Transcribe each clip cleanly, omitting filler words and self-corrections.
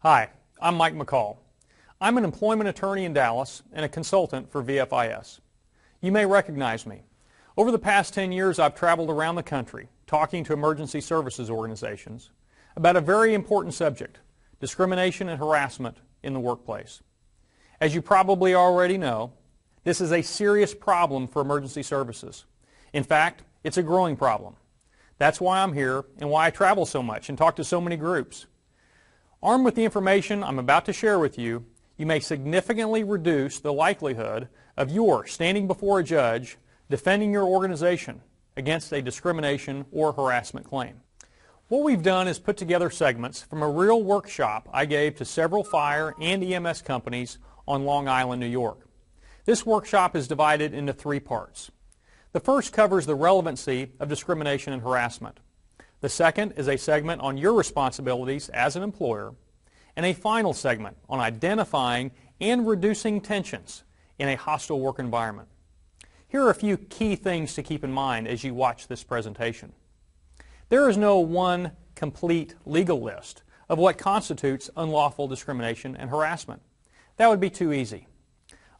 Hi, I'm Mike McCall. I'm an employment attorney in Dallas and a consultant for VFIS. You may recognize me. Over the past 10 years, I've traveled around the country talking to emergency services organizations about a very important subject, discrimination and harassment in the workplace. As you probably already know, this is a serious problem for emergency services. In fact, it's a growing problem. That's why I'm here and why I travel so much and talk to so many groups. Armed with the information I'm about to share with you, you may significantly reduce the likelihood of your standing before a judge defending your organization against a discrimination or harassment claim. What we've done is put together segments from a real workshop I gave to several fire and EMS companies on Long Island, New York. This workshop is divided into 3 parts. The first covers the relevancy of discrimination and harassment. The second is a segment on your responsibilities as an employer, and a final segment on identifying and reducing tensions in a hostile work environment. Here are a few key things to keep in mind as you watch this presentation. There is no one complete legal list of what constitutes unlawful discrimination and harassment. That would be too easy.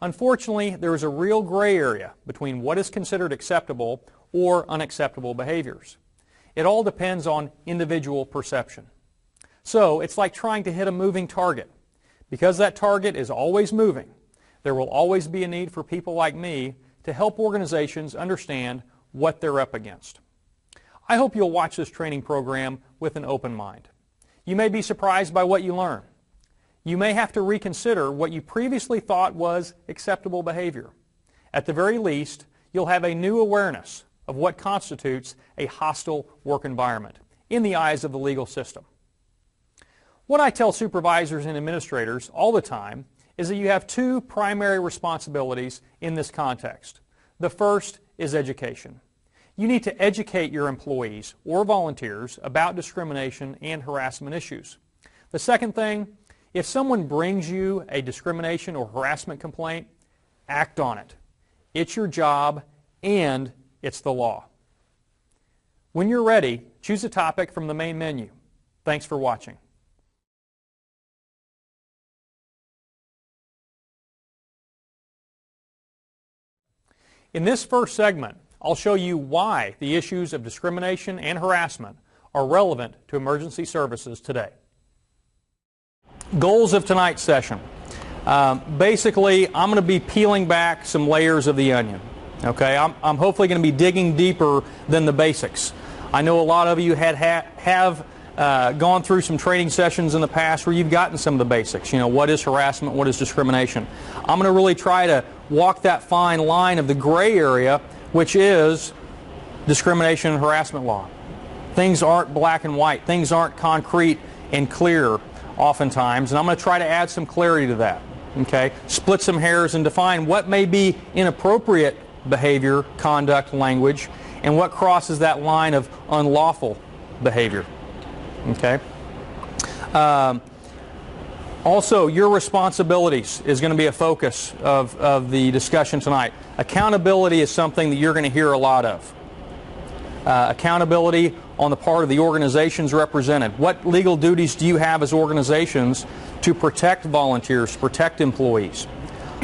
Unfortunately, there is a real gray area between what is considered acceptable or unacceptable behaviors. It all depends on individual perception. So it's like trying to hit a moving target. Because that target is always moving, there will always be a need for people like me to help organizations understand what they're up against. I hope you'll watch this training program with an open mind. You may be surprised by what you learn. You may have to reconsider what you previously thought was acceptable behavior. At the very least, you'll have a new awareness of what constitutes a hostile work environment in the eyes of the legal system. What I tell supervisors and administrators all the time is that you have 2 primary responsibilities in this context. The first is education. You need to educate your employees or volunteers about discrimination and harassment issues. The second thing, if someone brings you a discrimination or harassment complaint, act on it. It's your job and it's the law. When you're ready, choose a topic from the main menu. Thanks for watching. In this first segment, I'll show you why the issues of discrimination and harassment are relevant to emergency services today. Goals of tonight's session. Basically, I'm going to be peeling back some layers of the onion. Okay, I'm hopefully going to be digging deeper than the basics. I know a lot of you have gone through some training sessions in the past where you've gotten some of the basics. You know, what is harassment, what is discrimination. I'm going to really try to walk that fine line of the gray area, which is discrimination and harassment law. Things aren't black and white. Things aren't concrete and clear oftentimes, and I'm going to try to add some clarity to that. Okay, split some hairs and define what may be inappropriate behavior, conduct, language, and what crosses that line of unlawful behavior. Okay. Also, your responsibilities is going to be a focus of the discussion tonight. Accountability is something that you're going to hear a lot of. Accountability on the part of the organizations represented. What legal duties do you have as organizations to protect volunteers, protect employees?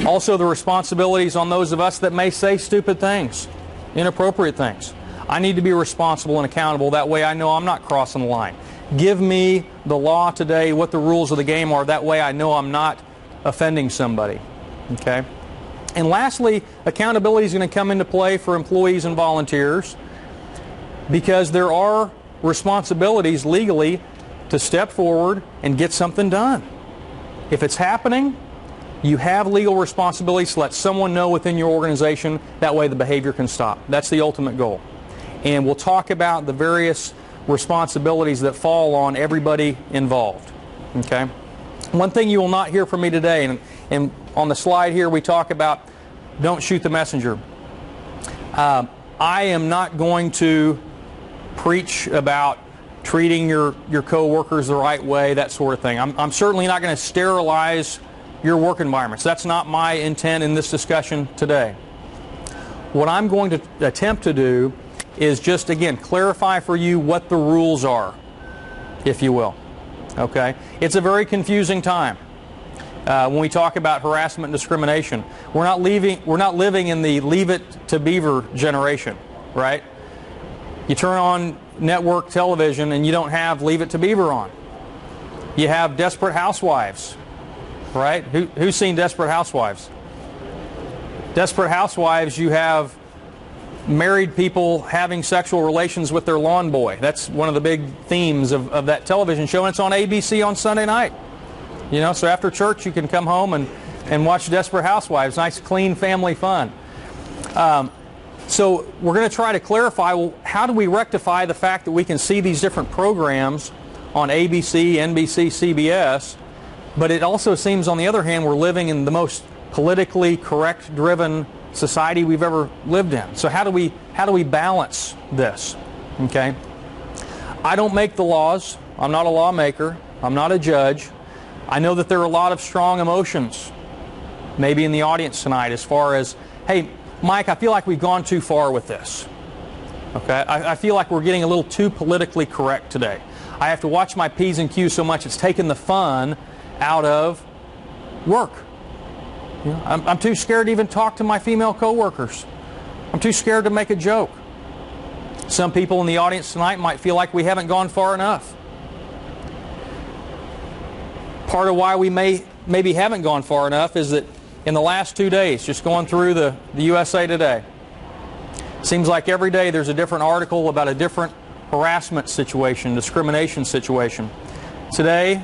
Also, the responsibilities on those of us that may say stupid things, inappropriate things. I need to be responsible and accountable. That way I know I'm not crossing the line. Give me the law today, what the rules of the game are. That way I know I'm not offending somebody. Okay? And lastly, accountability is going to come into play for employees and volunteers because there are responsibilities legally to step forward and get something done. If it's happening, you have legal responsibilities to let someone know within your organization. That way the behavior can stop. That's the ultimate goal. And we'll talk about the various responsibilities that fall on everybody involved. Okay? One thing you will not hear from me today, and on the slide here we talk about don't shoot the messenger. I am not going to preach about treating your co-workers the right way, that sort of thing. I'm certainly not going to sterilize your work environments. That's not my intent in this discussion today. What I'm going to attempt to do is just, again, clarify for you what the rules are, if you will. Okay? It's a very confusing time. When we talk about harassment and discrimination, we're not living in the Leave It to Beaver generation, right? You turn on network television and you don't have Leave It to Beaver on. You have Desperate Housewives, right? Who's seen Desperate Housewives? Desperate Housewives, you have married people having sexual relations with their lawn boy. That's one of the big themes of that television show, and it's on ABC on Sunday night. You know, so after church you can come home and watch Desperate Housewives. Nice, clean family fun. So we're going to try to clarify, well, how do we rectify the fact that we can see these different programs on ABC, NBC, CBS, but it also seems, on the other hand, we're living in the most politically correct-driven society we've ever lived in. So how do we balance this? Okay? I don't make the laws. I'm not a lawmaker. I'm not a judge. I know that there are a lot of strong emotions maybe in the audience tonight as far as, hey, Mike, I feel like we've gone too far with this. Okay? I feel like we're getting a little too politically correct today. I have to watch my P's and Q's so much it's taken the fun out of work. You know, I'm too scared to even talk to my female coworkers. I'm too scared to make a joke. Some people in the audience tonight might feel like we haven't gone far enough. Part of why we maybe haven't gone far enough is that in the last 2 days, just going through the USA Today, seems like every day there's a different article about a different harassment situation, discrimination situation. Today,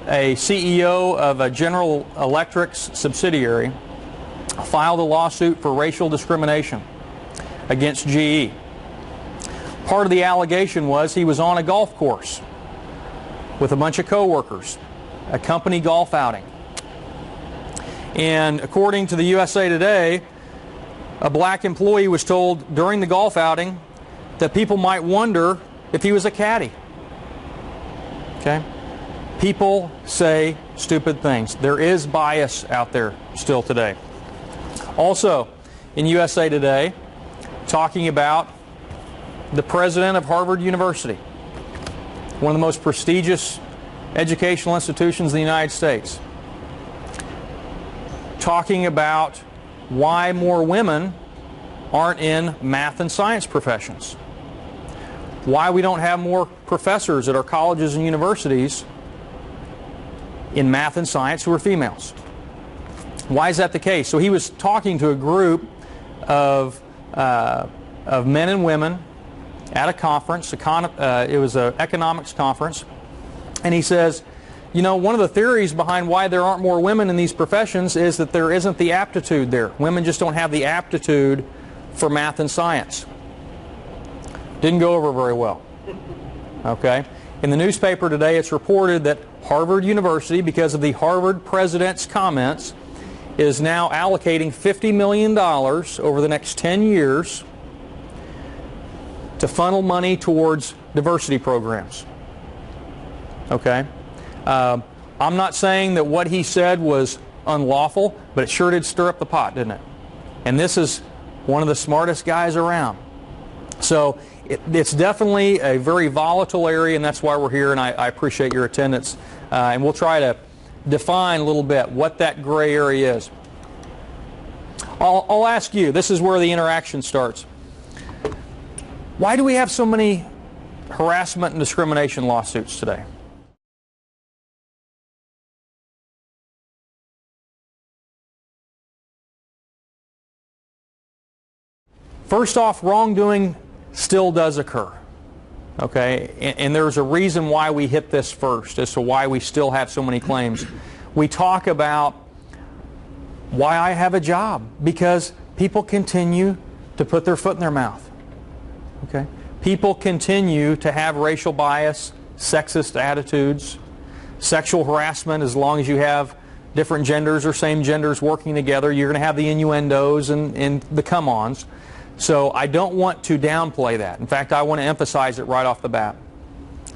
a CEO of a General Electric's subsidiary filed a lawsuit for racial discrimination against GE. Part of the allegation was he was on a golf course with a bunch of coworkers, a company golf outing. And according to the USA Today, a black employee was told during the golf outing that people might wonder if he was a caddy. Okay? People say stupid things. There is bias out there still today. Also, in USA Today, talking about the president of Harvard University, one of the most prestigious educational institutions in the United States, talking about why more women aren't in math and science professions, why we don't have more professors at our colleges and universities in math and science who are females. Why is that the case? So he was talking to a group of men and women at a conference. It was an economics conference. And he says, you know, one of the theories behind why there aren't more women in these professions is that there isn't the aptitude there. Women just don't have the aptitude for math and science. Didn't go over very well. Okay? In the newspaper today, it's reported that Harvard University, because of the Harvard president's comments, is now allocating $50 million over the next 10 years to funnel money towards diversity programs. Okay? I'm not saying that what he said was unlawful, but it sure did stir up the pot, didn't it? And this is one of the smartest guys around. So it's definitely a very volatile area, and that's why we're here, and I appreciate your attendance. And we'll try to define a little bit what that gray area is. I'll ask you, this is where the interaction starts. Why do we have so many harassment and discrimination lawsuits today? First off, wrongdoing still does occur. Okay? And there's a reason why we hit this first, as to why we still have so many claims. We talk about why I have a job, because people continue to put their foot in their mouth. Okay? People continue to have racial bias, sexist attitudes, sexual harassment. As long as you have different genders or same genders working together, you're going to have the innuendos and the come-ons. So I don't want to downplay that. In fact, I want to emphasize it right off the bat,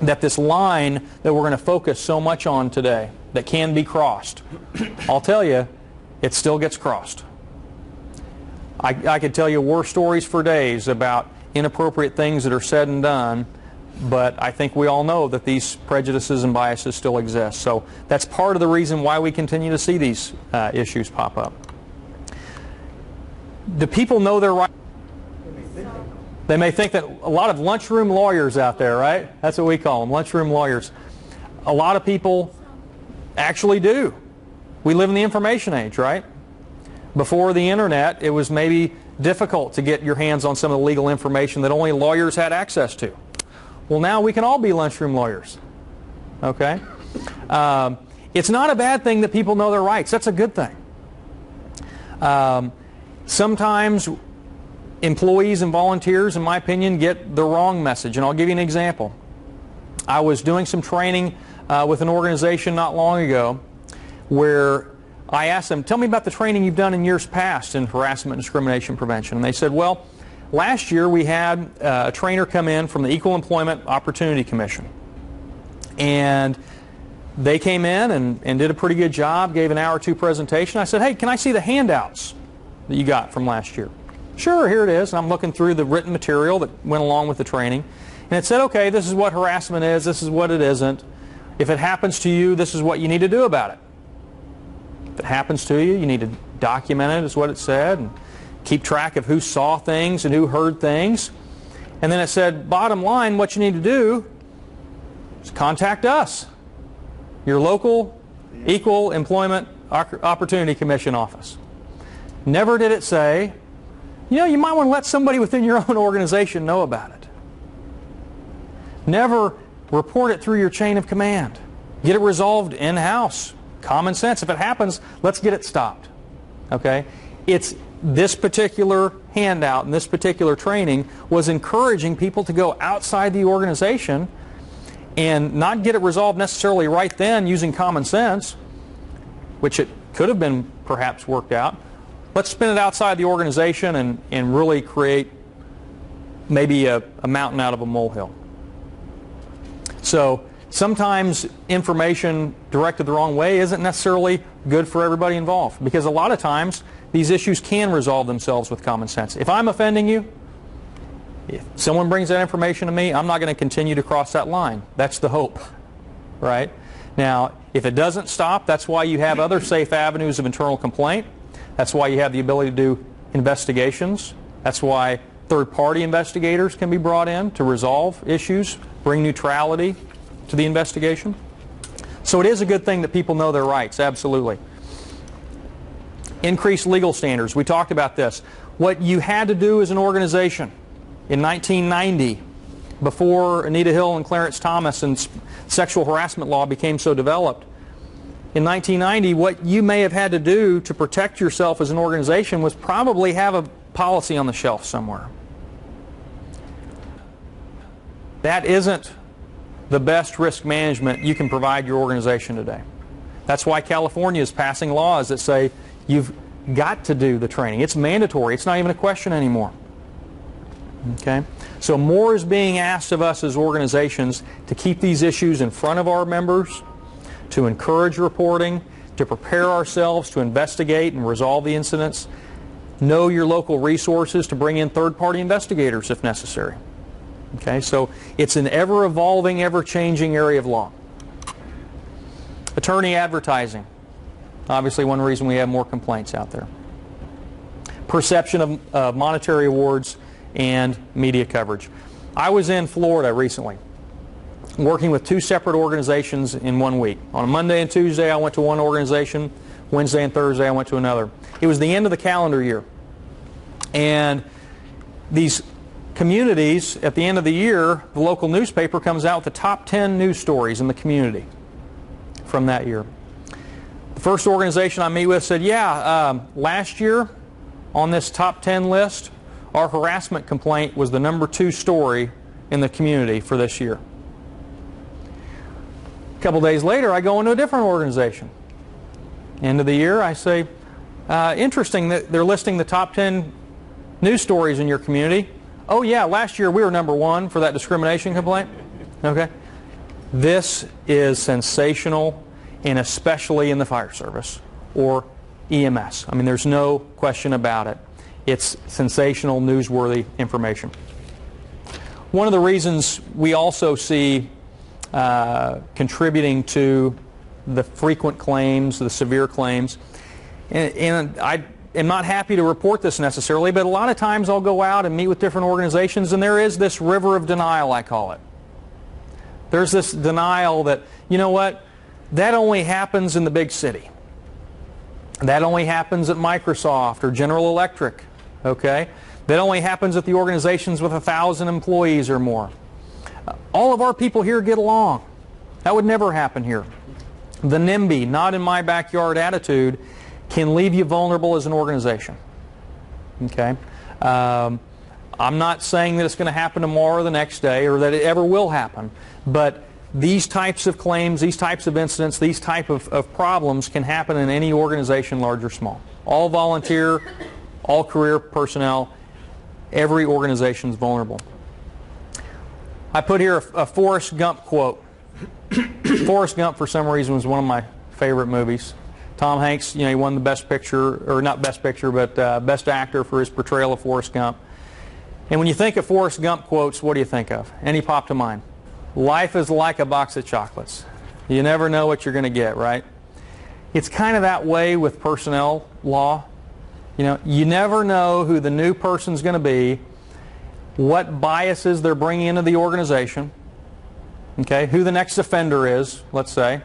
that this line that we're going to focus so much on today that can be crossed, I'll tell you, it still gets crossed. I could tell you war stories for days about inappropriate things that are said and done but I think we all know that these prejudices and biases still exist. So that's part of the reason why we continue to see these issues pop up. Do people know their rights? They may think that a lot of lunchroom lawyers out there, right? That's what we call them, lunchroom lawyers. A lot of people actually do. We live in the information age, right? Before the internet, it was maybe difficult to get your hands on some of the legal information that only lawyers had access to. Well, now we can all be lunchroom lawyers. Okay? It's not a bad thing that people know their rights. That's a good thing. Sometimes employees and volunteers, in my opinion, get the wrong message. And I'll give you an example. I was doing some training with an organization not long ago where I asked them, tell me about the training you've done in years past in harassment and discrimination prevention. And they said, well, last year we had a trainer come in from the Equal Employment Opportunity Commission. And they came in and did a pretty good job, gave an hour or two presentation. I said, hey, can I see the handouts that you got from last year? Sure, here it is. And I'm looking through the written material that went along with the training. And it said, okay, this is what harassment is, this is what it isn't. If it happens to you, this is what you need to do about it. If it happens to you, you need to document it, is what it said, and keep track of who saw things and who heard things. And then it said, bottom line, what you need to do is contact us, your local Equal Employment Opportunity Commission office. Never did it say, you know, you might want to let somebody within your own organization know about it. Never report it through your chain of command. Get it resolved in-house. Common sense. If it happens, let's get it stopped. Okay? It's this particular handout and this particular training was encouraging people to go outside the organization and not get it resolved necessarily right then using common sense, which it could have been perhaps worked out. Let's spin it outside the organization and really create maybe a mountain out of a molehill. So sometimes information directed the wrong way isn't necessarily good for everybody involved, because a lot of times these issues can resolve themselves with common sense. If I'm offending you, if someone brings that information to me, I'm not going to continue to cross that line. That's the hope, right? Now, if it doesn't stop, that's why you have other safe avenues of internal complaint. That's why you have the ability to do investigations. That's why third-party investigators can be brought in to resolve issues, bring neutrality to the investigation. So it is a good thing that people know their rights, absolutely. Increased legal standards. We talked about this. What you had to do as an organization in 1990, before Anita Hill and Clarence Thomas and sexual harassment law became so developed, in 1990, what you may have had to do to protect yourself as an organization was probably have a policy on the shelf somewhere. That isn't the best risk management you can provide your organization today. That's why California is passing laws that say you've got to do the training. It's mandatory. It's not even a question anymore. Okay? So more is being asked of us as organizations to keep these issues in front of our members, to encourage reporting, to prepare ourselves to investigate and resolve the incidents. Know your local resources to bring in third-party investigators if necessary. Okay, so it's an ever-evolving, ever-changing area of law. Attorney advertising. Obviously one reason we have more complaints out there. Perception of monetary awards and media coverage. I was in Florida recently, working with two separate organizations in 1 week. On a Monday and Tuesday I went to one organization, Wednesday and Thursday I went to another. It was the end of the calendar year. And these communities, at the end of the year, the local newspaper comes out with the top 10 news stories in the community from that year. The first organization I meet with said, yeah, last year on this top 10 list, our harassment complaint was the #2 story in the community for this year. A couple days later, I go into a different organization. End of the year, I say, interesting that they're listing the top 10 news stories in your community. Oh yeah, last year we were #1 for that discrimination complaint. Okay. This is sensational, and especially in the fire service or EMS. I mean, there's no question about it. It's sensational, newsworthy information. One of the reasons we also see contributing to the frequent claims, the severe claims, and I am not happy to report this necessarily, but a lot of times I'll go out and meet with different organizations, and there is this river of denial, I call it. There's this denial that, you know what, that only happens in the big city. That only happens at Microsoft or General Electric, okay? That only happens at the organizations with 1,000 employees or more. All of our people here get along. That would never happen here. The NIMBY, not in my backyard attitude, can leave you vulnerable as an organization. Okay? I'm not saying that it's going to happen tomorrow or the next day or that it ever will happen, but these types of claims, these types of incidents, these type of problems can happen in any organization, large or small. All volunteer, all career personnel, every organization is vulnerable. I put here a Forrest Gump quote. Forrest Gump, for some reason, was one of my favorite movies. Tom Hanks, you know, he won the Best Picture, or not Best Picture, but Best Actor for his portrayal of Forrest Gump. And when you think of Forrest Gump quotes, what do you think of? Any pop to mind? Life is like a box of chocolates. You never know what you're going to get, right? It's kind of that way with personnel law. You know, you never know who the new person's going to be, what biases they're bringing into the organization, okay, who the next offender is, let's say.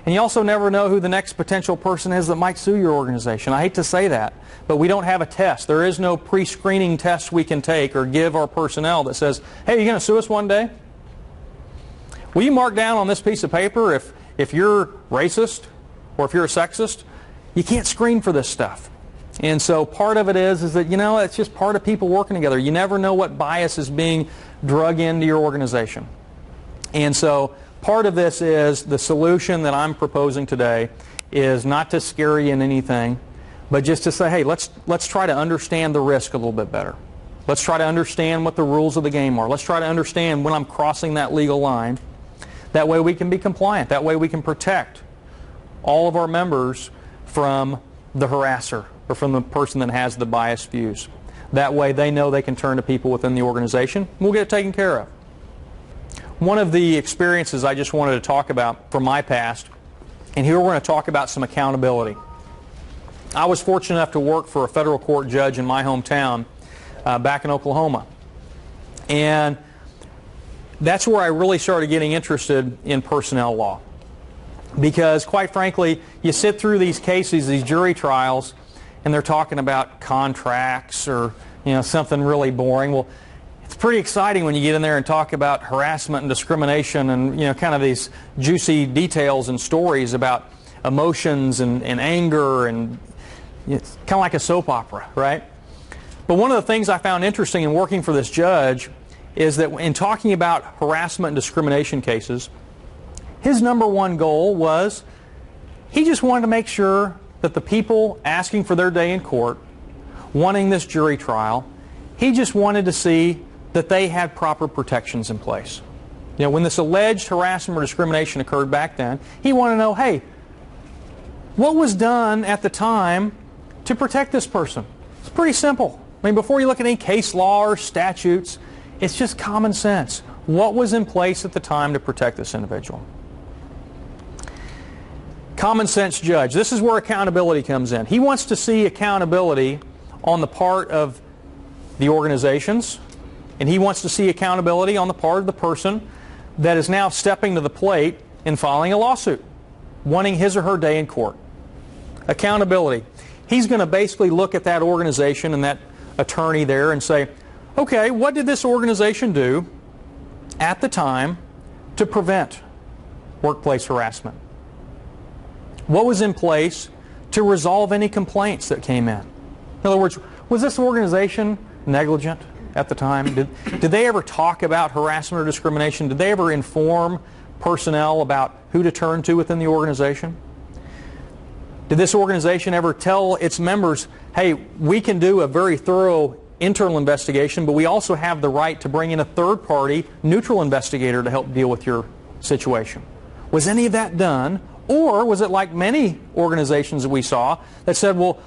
And you also never know who the next potential person is that might sue your organization. I hate to say that, but we don't have a test. There is no pre-screening test we can take or give our personnel that says, hey, are you going to sue us one day? Will you mark down on this piece of paper if you're racist or if you're a sexist? You can't screen for this stuff. And so part of it is that, you know, it's just part of people working together. You never know what bias is being drug into your organization. And so part of this is the solution that I'm proposing today is not to scare you in anything, but just to say, hey, let's try to understand the risk a little bit better. Let's try to understand what the rules of the game are. Let's try to understand when I'm crossing that legal line. That way we can be compliant. That way we can protect all of our members from the harasser or from the person that has the biased views. That way they know they can turn to people within the organization. We'll get it taken care of. One of the experiences I just wanted to talk about from my past, and here we're going to talk about some accountability. I was fortunate enough to work for a federal court judge in my hometown back in Oklahoma. And that's where I really started getting interested in personnel law. Because quite frankly, you sit through these cases, these jury trials, and they're talking about contracts or, you know, something really boring. Well, it's pretty exciting when you get in there and talk about harassment and discrimination and, you know, kind of these juicy details and stories about emotions and anger, and it's kind of like a soap opera, right? But one of the things I found interesting in working for this judge is that in talking about harassment and discrimination cases, his number one goal was he just wanted to make sure that the people asking for their day in court, wanting this jury trial, he just wanted to see that they had proper protections in place. You know, when this alleged harassment or discrimination occurred back then, he wanted to know, hey, what was done at the time to protect this person? It's pretty simple. I mean, before you look at any case law or statutes, it's just common sense. What was in place at the time to protect this individual? Common sense judge. This is where accountability comes in. He wants to see accountability on the part of the organizations, and he wants to see accountability on the part of the person that is now stepping to the plate and filing a lawsuit, wanting his or her day in court. Accountability. He's going to basically look at that organization and that attorney there and say, okay, what did this organization do at the time to prevent workplace harassment? What was in place to resolve any complaints that came in? In other words, was this organization negligent at the time? Did they ever talk about harassment or discrimination? Did they ever inform personnel about who to turn to within the organization? Did this organization ever tell its members, hey, we can do a very thorough internal investigation, but we also have the right to bring in a third-party neutral investigator to help deal with your situation? Was any of that done? Or was it like many organizations that we saw that said, well,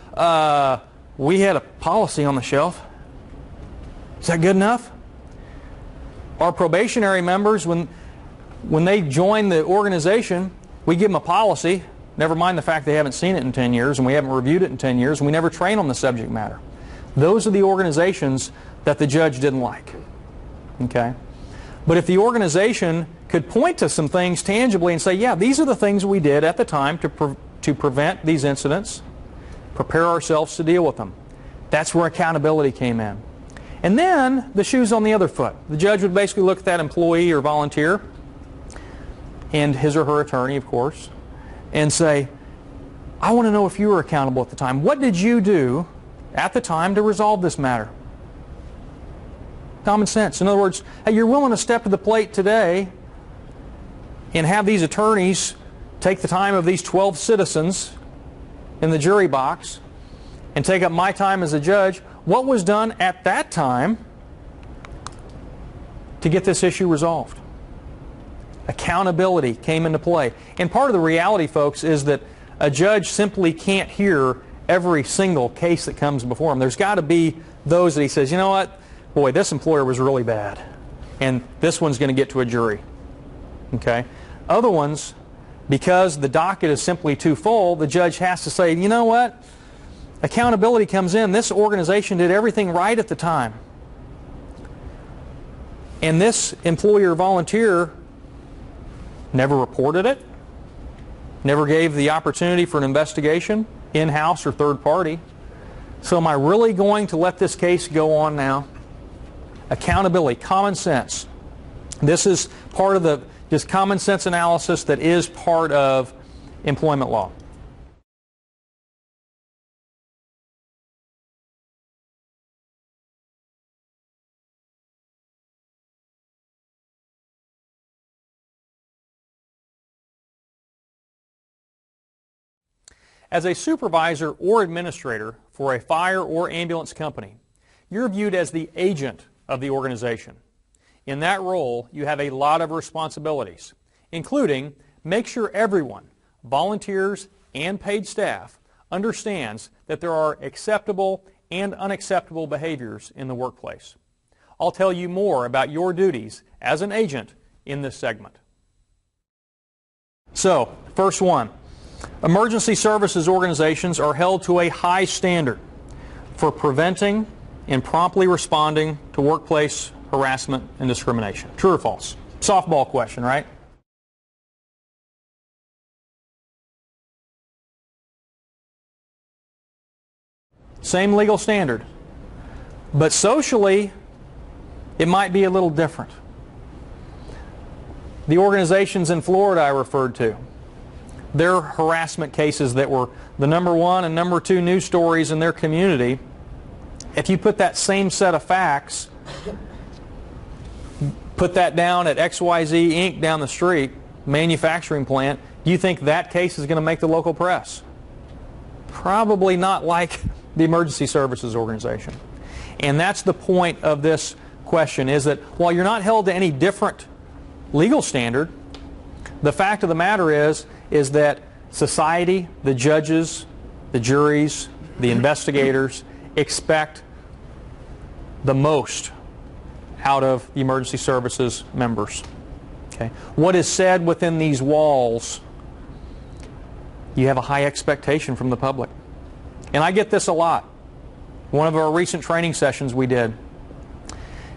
we had a policy on the shelf. Is that good enough? Our probationary members, when they join the organization, we give them a policy, never mind the fact they haven't seen it in 10 years and we haven't reviewed it in 10 years and we never train on the subject matter. Those are the organizations that the judge didn't like. Okay? But if the organization could point to some things tangibly and say, yeah, these are the things we did at the time to prevent these incidents, prepare ourselves to deal with them. That's where accountability came in. And then the shoe's on the other foot. The judge would basically look at that employee or volunteer and his or her attorney, of course, and say, I want to know if you were accountable at the time. What did you do at the time to resolve this matter? Common sense. In other words, hey, you're willing to step to the plate today and have these attorneys take the time of these 12 citizens in the jury box and take up my time as a judge. What was done at that time to get this issue resolved? Accountability came into play. And part of the reality, folks, is that a judge simply can't hear every single case that comes before him. There's got to be those that he says, you know what, boy, this employer was really bad, and this one's going to get to a jury. Okay? Other ones, because the docket is simply too full, the judge has to say, you know what, accountability comes in. This organization did everything right at the time. And this employer volunteer never reported it, never gave the opportunity for an investigation, in-house or third party. So am I really going to let this case go on now? Accountability, common sense. This is part of the just common sense analysis that is part of employment law. As a supervisor or administrator for a fire or ambulance company, you're viewed as the agent of the organization. In that role, you have a lot of responsibilities, including make sure everyone, volunteers and paid staff, understands that there are acceptable and unacceptable behaviors in the workplace. I'll tell you more about your duties as an agent in this segment. So, first one. Emergency services organizations are held to a high standard for preventing and promptly responding to workplace harassment and discrimination. True or false? Softball question, right? Same legal standard. But socially, it might be a little different. The organizations in Florida I referred to, their harassment cases that were the #1 and #2 news stories in their community, if you put that same set of facts, put that down at XYZ Inc. down the street, manufacturing plant, do you think that case is going to make the local press? Probably not like the emergency services organization. And that's the point of this question, is that while you're not held to any different legal standard, the fact of the matter is that society, the judges, the juries, the investigators expect the most out of the emergency services members. Okay? What is said within these walls, you have a high expectation from the public. And I get this a lot. One of our recent training sessions we did.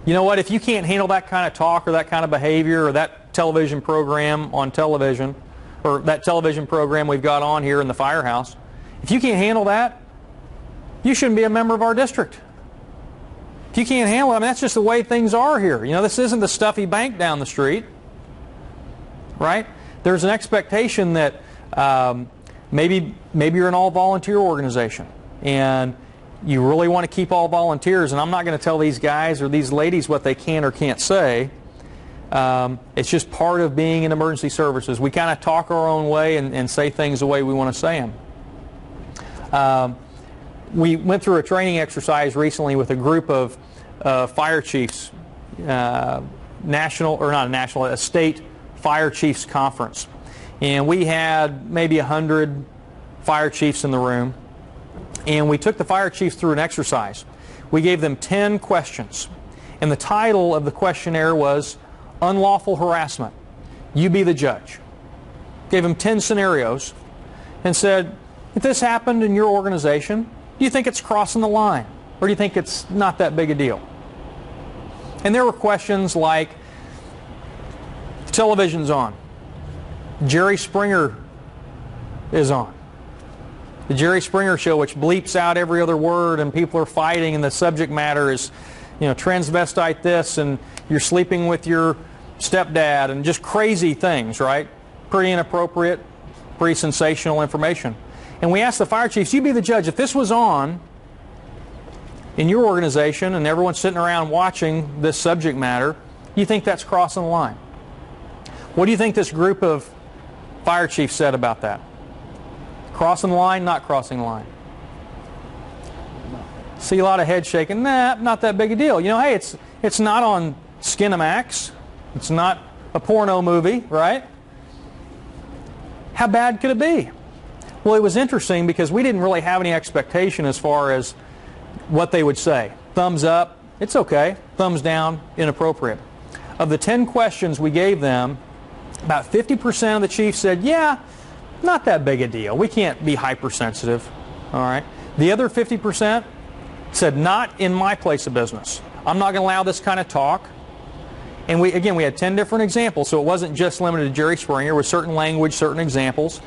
You know what, if you can't handle that kind of talk or that kind of behavior or that television program on television, or that television program we've got on here in the firehouse, if you can't handle that, you shouldn't be a member of our district. If you can't handle it, I mean, that's just the way things are here. You know, this isn't the stuffy bank down the street, right? There's an expectation that maybe you're an all-volunteer organization and you really want to keep all volunteers, and I'm not going to tell these guys or these ladies what they can or can't say. It's just part of being in emergency services. We kind of talk our own way and say things the way we want to say them. We went through a training exercise recently with a group of fire chiefs, a state fire chiefs conference. And we had maybe 100 fire chiefs in the room. And we took the fire chiefs through an exercise. We gave them 10 questions. And the title of the questionnaire was Unlawful Harassment. You be the judge. Gave them 10 scenarios and said, if this happened in your organization, do you think it's crossing the line? Or do you think it's not that big a deal? And there were questions like, television's on. Jerry Springer is on. The Jerry Springer show, which bleeps out every other word and people are fighting, and the subject matter is, transvestite this, and you're sleeping with your stepdad, and just crazy things, right? Pretty inappropriate, pretty sensational information. And we asked the fire chiefs, you be the judge, if this was on in your organization and everyone's sitting around watching this subject matter, you think that's crossing the line? What do you think this group of fire chiefs said about that? Crossing the line, not crossing the line? See a lot of head shaking. Nah, not that big a deal. Hey, it's not on Skinamax. It's not a porno movie, right? How bad could it be? Well, it was interesting because we didn't really have any expectation as far as what they would say. Thumbs up, it's okay. Thumbs down, inappropriate. Of the 10 questions we gave them, about 50% of the chiefs said, yeah, not that big a deal. We can't be hypersensitive. All right. The other 50% said, not in my place of business. I'm not going to allow this kind of talk. And we had 10 different examples, so it wasn't just limited to Jerry Springer with certain language, certain examples.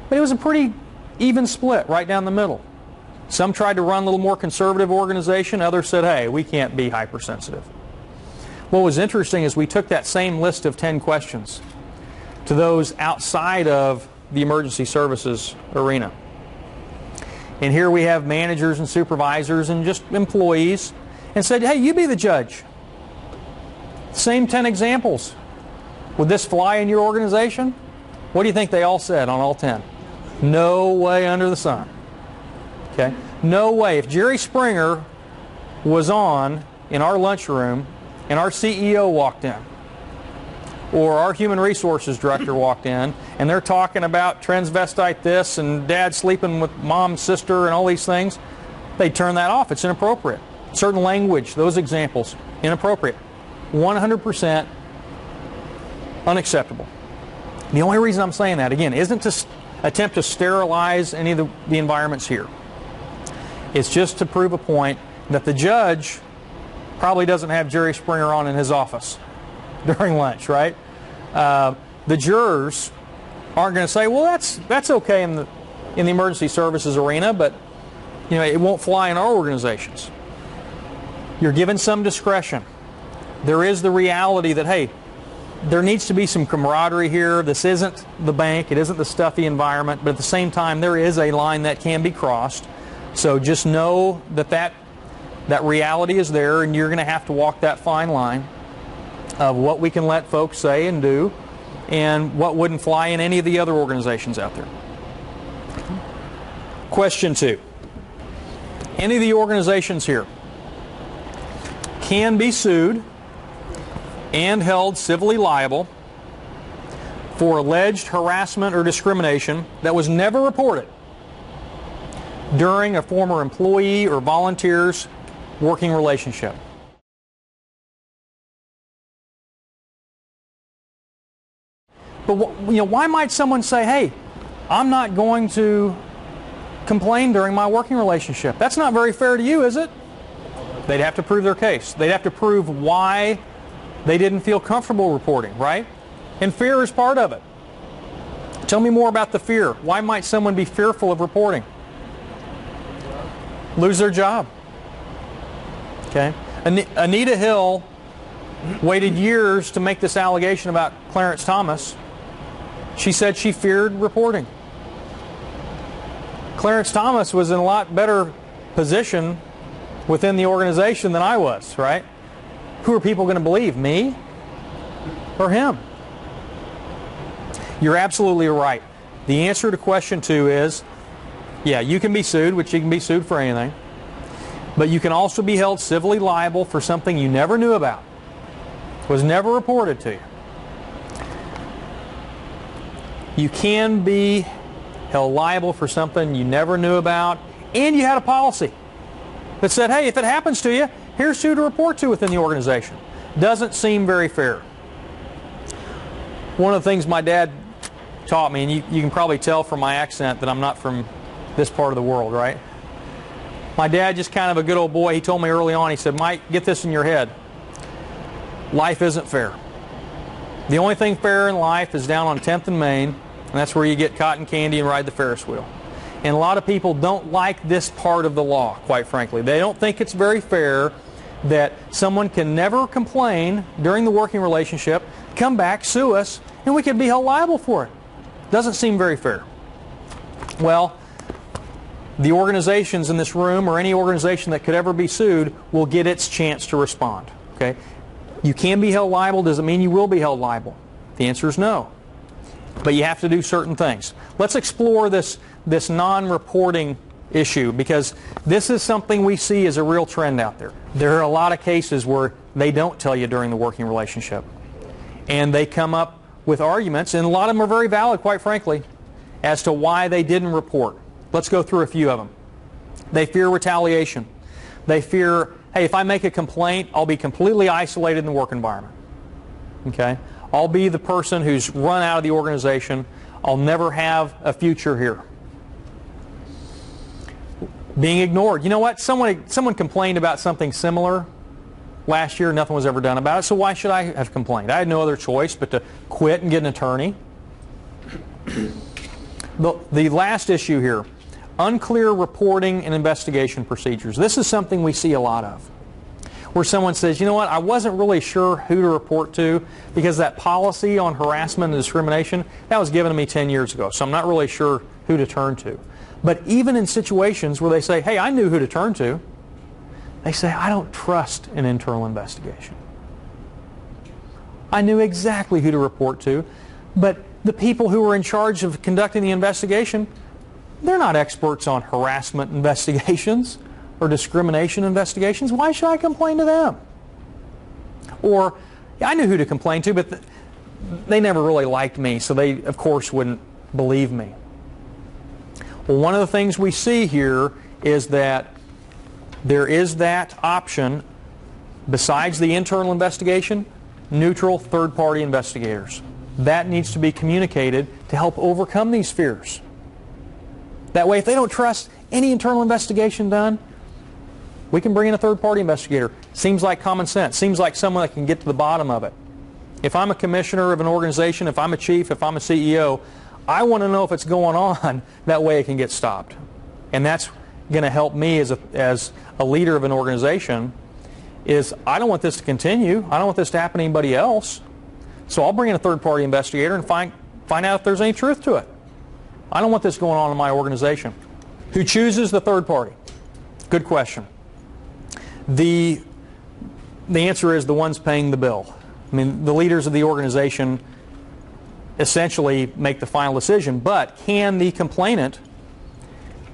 But it was a pretty even split right down the middle. Some tried to run a little more conservative organization. Others said, hey, we can't be hypersensitive. What was interesting is we took that same list of 10 questions to those outside of the emergency services arena. And here we have managers and supervisors and just employees, and said, hey, you be the judge. Same 10 examples. Would this fly in your organization? What do you think they all said on all 10? No way under the sun. Okay? No way. If Jerry Springer was on in our lunchroom and our CEO walked in, or our human resources director walked in, and they're talking about transvestite this and dad sleeping with mom's sister and all these things, they'd turn that off. It's inappropriate. Certain language, those examples, inappropriate. 100% unacceptable. The only reason I'm saying that, again, isn't to attempt to sterilize any of the environments here. It's just to prove a point that the judge probably doesn't have Jerry Springer on in his office during lunch, right? The jurors aren't going to say, well, that's okay in the emergency services arena, but it won't fly in our organizations. You're given some discretion. There is the reality that, hey, there needs to be some camaraderie here. This isn't the bank. It isn't the stuffy environment. But at the same time, there is a line that can be crossed. So just know that reality is there, and you're going to have to walk that fine line of what we can let folks say and do and what wouldn't fly in any of the other organizations out there. Question 2. Any of the organizations here can be sued and held civilly liable for alleged harassment or discrimination that was never reported during a former employee or volunteer's working relationship. But why might someone say, hey, I'm not going to complain during my working relationship? That's not very fair to you, is it? They'd have to prove their case. They'd have to prove why they didn't feel comfortable reporting, right? And fear is part of it. Tell me more about the fear. Why might someone be fearful of reporting? Lose their job. Okay. Anita Hill waited years to make this allegation about Clarence Thomas. She said she feared reporting. Clarence Thomas was in a lot better position within the organization than I was, right? Who are people going to believe, me or him? You're absolutely right. The answer to question 2 is, yeah, you can be sued, which you can be sued for anything, but you can also be held civilly liable for something you never knew about, was never reported to you. You can be held liable for something you never knew about, and you had a policy that said, hey, if it happens to you, Here's who to report to within the organization. Doesn't seem very fair. One of the things my dad taught me, and you can probably tell from my accent that I'm not from this part of the world, right? My dad, just kind of a good old boy, he told me early on, he said, Mike, get this in your head. Life isn't fair. The only thing fair in life is down on 10th and Main, and that's where you get cotton candy and ride the Ferris wheel. And a lot of people don't like this part of the law, quite frankly. They don't think it's very fair that someone can never complain during the working relationship, come back, sue us, and we can be held liable for it. Doesn't seem very fair. Well, the organizations in this room, or any organization that could ever be sued, will get its chance to respond. Okay? You can be held liable. Does it mean you will be held liable? The answer is no. But you have to do certain things. Let's explore this non-reporting issue, because this is something we see as a real trend out there. There are a lot of cases where they don't tell you during the working relationship. And they come up with arguments, and a lot of them are very valid, quite frankly, as to why they didn't report. Let's go through a few of them. They fear retaliation. They fear, hey, if I make a complaint, I'll be completely isolated in the work environment. Okay? I'll be the person who's run out of the organization. I'll never have a future here. Being ignored. You know what? Someone complained about something similar last year. Nothing was ever done about it, so why should I have complained? I had no other choice but to quit and get an attorney. The last issue here, unclear reporting and investigation procedures. This is something we see a lot of, where someone says, you know what, I wasn't really sure who to report to because that policy on harassment and discrimination, that was given to me 10 years ago, so I'm not really sure who to turn to. But even in situations where they say, hey, I knew who to turn to, they say, I don't trust an internal investigation. I knew exactly who to report to, but the people who were in charge of conducting the investigation, they're not experts on harassment investigations or discrimination investigations. Why should I complain to them? Or, yeah, I knew who to complain to, but they never really liked me, so they, of course, wouldn't believe me. Well, one of the things we see here is that there is that option, besides the internal investigation, neutral third-party investigators. That needs to be communicated to help overcome these fears. That way, if they don't trust any internal investigation done, we can bring in a third-party investigator. Seems like common sense. Seems like someone that can get to the bottom of it. If I'm a commissioner of an organization, if I'm a chief, if I'm a CEO, I want to know if it's going on. That way it can get stopped. And that's going to help me as a leader of an organization. Is I don't want this to continue. I don't want this to happen to anybody else. So I'll bring in a third-party investigator and find out if there's any truth to it. I don't want this going on in my organization. Who chooses the third party? Good question. The answer is the ones paying the bill. I mean, the leaders of the organization essentially make the final decision, but can the complainant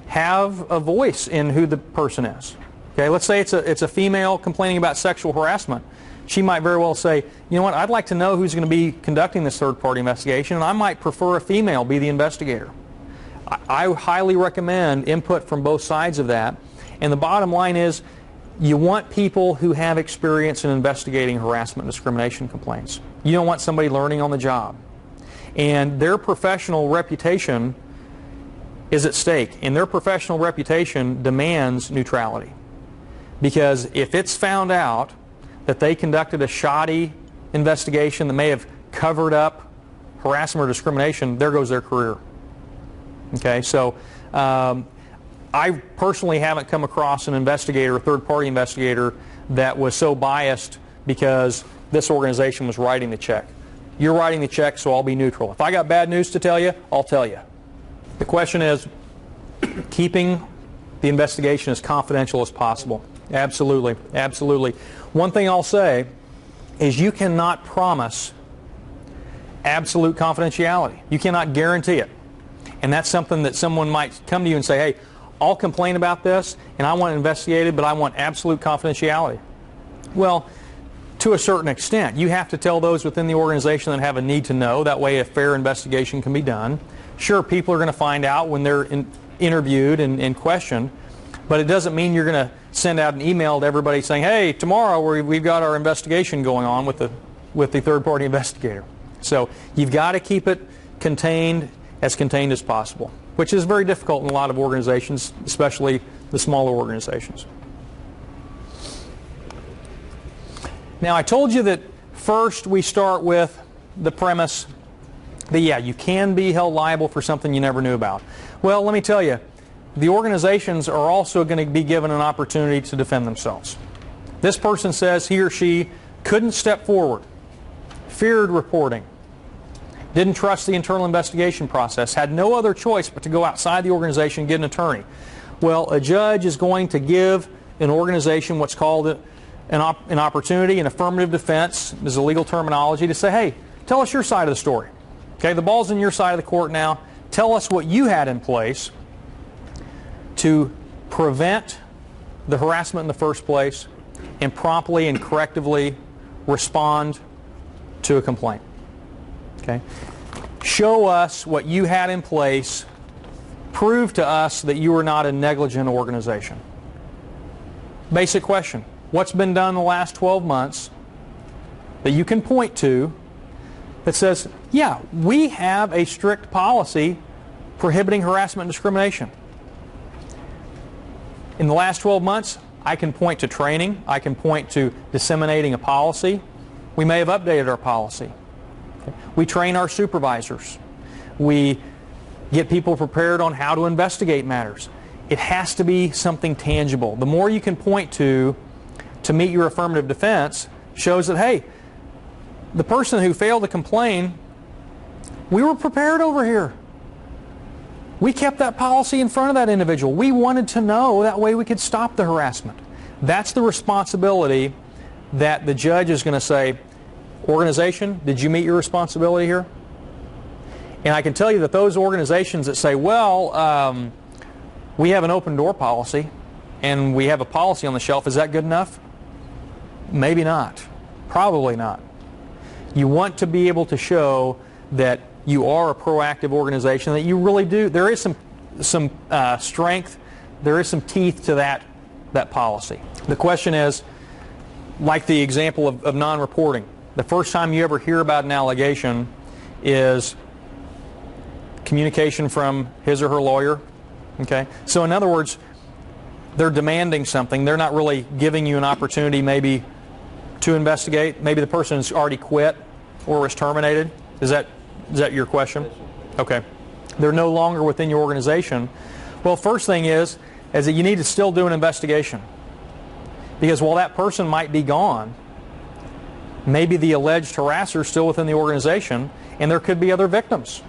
have a voice in who the person is? Okay, let's say it's a female complaining about sexual harassment. She might very well say, you know what, I'd like to know who's going to be conducting this third-party investigation, and I might prefer a female be the investigator. I highly recommend input from both sides of that. And the bottom line is, you want people who have experience in investigating harassment and discrimination complaints. You don't want somebody learning on the job. And their professional reputation is at stake. And their professional reputation demands neutrality. Because if it's found out that they conducted a shoddy investigation that may have covered up harassment or discrimination, there goes their career. Okay, so I personally haven't come across an investigator, a third-party investigator, that was so biased because this organization was writing the check. You're writing the check, so I'll be neutral. If I got bad news to tell you, I'll tell you. The question is keeping the investigation as confidential as possible. Absolutely, absolutely. One thing I'll say is you cannot promise absolute confidentiality. You cannot guarantee it. And that's something that someone might come to you and say, hey, I'll complain about this and I want it investigated, but I want absolute confidentiality. Well, to a certain extent, you have to tell those within the organization that have a need to know. That way a fair investigation can be done. Sure, people are going to find out when they're interviewed and questioned, but it doesn't mean you're going to send out an email to everybody saying, hey, tomorrow we've got our investigation going on with the third-party investigator. So you've got to keep it contained as possible, which is very difficult in a lot of organizations, especially the smaller organizations. Now, I told you that first we start with the premise that, yeah, you can be held liable for something you never knew about. Well, let me tell you, the organizations are also going to be given an opportunity to defend themselves. This person says he or she couldn't step forward, feared reporting, didn't trust the internal investigation process, had no other choice but to go outside the organization and get an attorney. Well, a judge is going to give an organization what's called an opportunity, an affirmative defense, is a legal terminology, to say, hey, tell us your side of the story. Okay, the ball's in your side of the court now. Tell us what you had in place to prevent the harassment in the first place and promptly and correctively respond to a complaint. Okay? Show us what you had in place. Prove to us that you were not a negligent organization. Basic question. What's been done in the last 12 months that you can point to that says, yeah, we have a strict policy prohibiting harassment and discrimination? In the last 12 months, I can point to training. I can point to disseminating a policy. We may have updated our policy. Okay. We train our supervisors. We get people prepared on how to investigate matters. It has to be something tangible. The more you can point to meet your affirmative defense shows that, hey, the person who failed to complain, we were prepared over here. We kept that policy in front of that individual. We wanted to know, that way we could stop the harassment. That's the responsibility that the judge is going to say, organization, did you meet your responsibility here? And I can tell you that those organizations that say, well, we have an open door policy and we have a policy on the shelf, is that good enough? Maybe not. Probably not. You want to be able to show that you are a proactive organization, that you really do. There is some strength, there is some teeth to that policy. The question is, like the example of non-reporting, the first time you ever hear about an allegation is communication from his or her lawyer. Okay? So in other words, they're demanding something. They're not really giving you an opportunity maybe to investigate. Maybe the person has already quit or was terminated. Is that your question? Okay. They're no longer within your organization. Well, first thing is that you need to still do an investigation. Because while that person might be gone, maybe the alleged harasser is still within the organization and there could be other victims.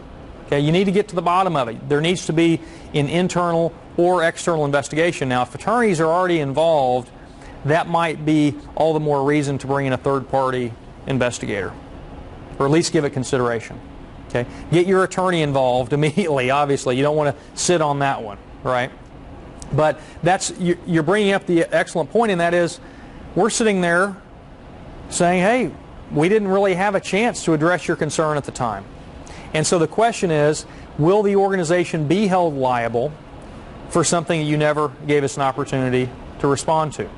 Okay, you need to get to the bottom of it. There needs to be an internal or external investigation. Now, if attorneys are already involved, that might be all the more reason to bring in a third-party investigator, or at least give it consideration. Okay, get your attorney involved immediately. Obviously, you don't want to sit on that one, right? But you're bringing up the excellent point, and that is, we're sitting there saying, hey, we didn't really have a chance to address your concern at the time. And so the question is, will the organization be held liable for something you never gave us an opportunity to respond to?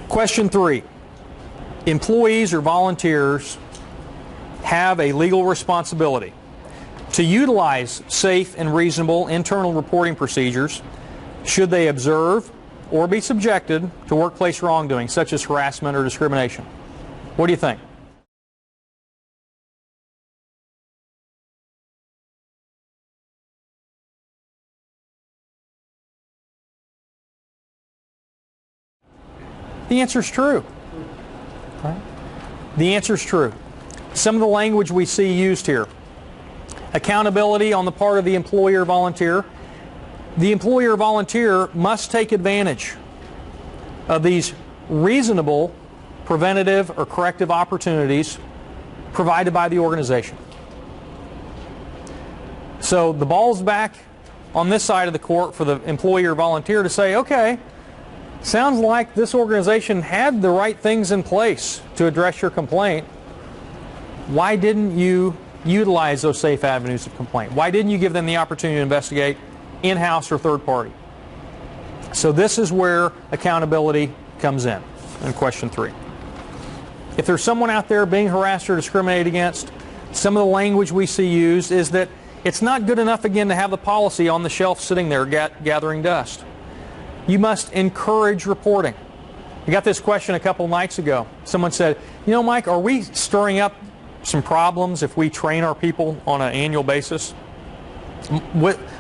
Question 3. Employees or volunteers have a legal responsibility to utilize safe and reasonable internal reporting procedures should they observe or be subjected to workplace wrongdoing, such as harassment or discrimination. What do you think? The answer is true. Right? The answer is true. Some of the language we see used here. Accountability on the part of the employer volunteer. The employer volunteer must take advantage of these reasonable preventative or corrective opportunities provided by the organization. So the ball's back on this side of the court for the employer volunteer to say, okay, sounds like this organization had the right things in place to address your complaint. Why didn't you utilize those safe avenues of complaint? Why didn't you give them the opportunity to investigate in-house or third party. So this is where accountability comes in question 3. If there's someone out there being harassed or discriminated against, some of the language we see used is that it's not good enough, again, to have the policy on the shelf sitting there gathering dust. You must encourage reporting. We got this question a couple nights ago. Someone said, you know, Mike, are we stirring up some problems if we train our people on an annual basis?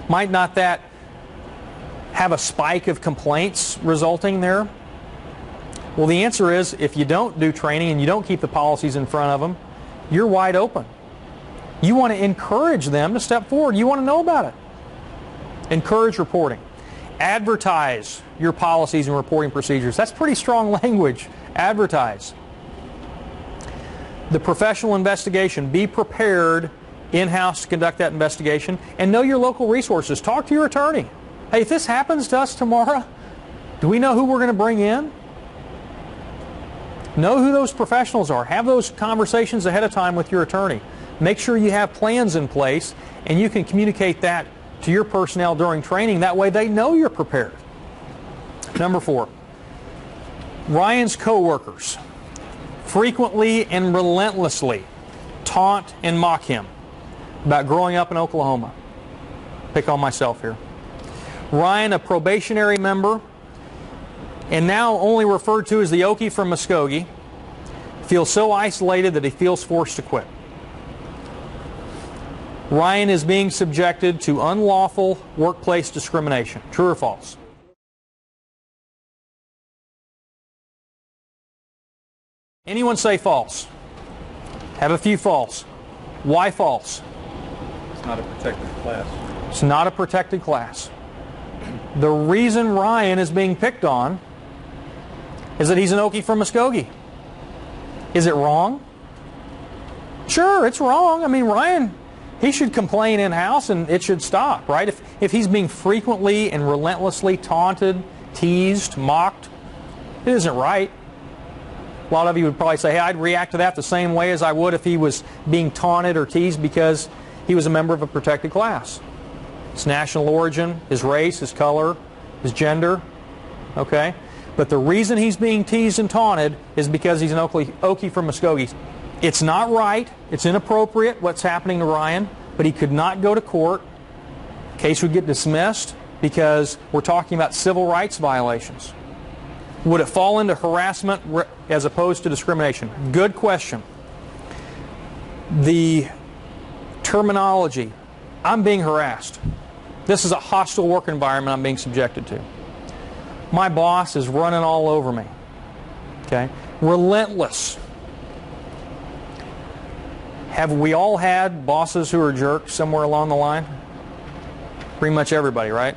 Might not that have a spike of complaints resulting there? Well, the answer is, if you don't do training and you don't keep the policies in front of them, you're wide open. You want to encourage them to step forward. You want to know about it. Encourage reporting. Advertise your policies and reporting procedures. That's pretty strong language. Advertise. The professional investigation. Be prepared in-house to conduct that investigation, and know your local resources. Talk to your attorney. Hey, if this happens to us tomorrow, do we know who we're going to bring in? Know who those professionals are. Have those conversations ahead of time with your attorney. Make sure you have plans in place, and you can communicate that to your personnel during training. That way they know you're prepared. Number 4, Ryan's co-workers frequently and relentlessly taunt and mock him about growing up in Oklahoma. Pick on myself here. Ryan, a probationary member, and now only referred to as the Okie from Muskogee, feels so isolated that he feels forced to quit. Ryan is being subjected to unlawful workplace discrimination. True or false? Anyone say false? Have a few false. Why false? It's not a protected class. It's not a protected class. The reason Ryan is being picked on is that he's an Okie from Muskogee. Is it wrong? Sure, it's wrong. I mean, Ryan, he should complain in-house and it should stop, right? If he's being frequently and relentlessly taunted, teased, mocked, it isn't right. A lot of you would probably say, hey, I'd react to that the same way as I would if he was being taunted or teased because he was a member of a protected class. His national origin, his race, his color, his gender, okay? But the reason he's being teased and taunted is because he's an Okie from Muskogee. It's not right. It's inappropriate what's happening to Ryan, but he could not go to court. Case would get dismissed because we're talking about civil rights violations. Would it fall into harassment as opposed to discrimination? Good question. The terminology, I'm being harassed. This is a hostile work environment I'm being subjected to. My boss is running all over me. Okay? Relentless. Have we all had bosses who are jerks somewhere along the line? Pretty much everybody, right?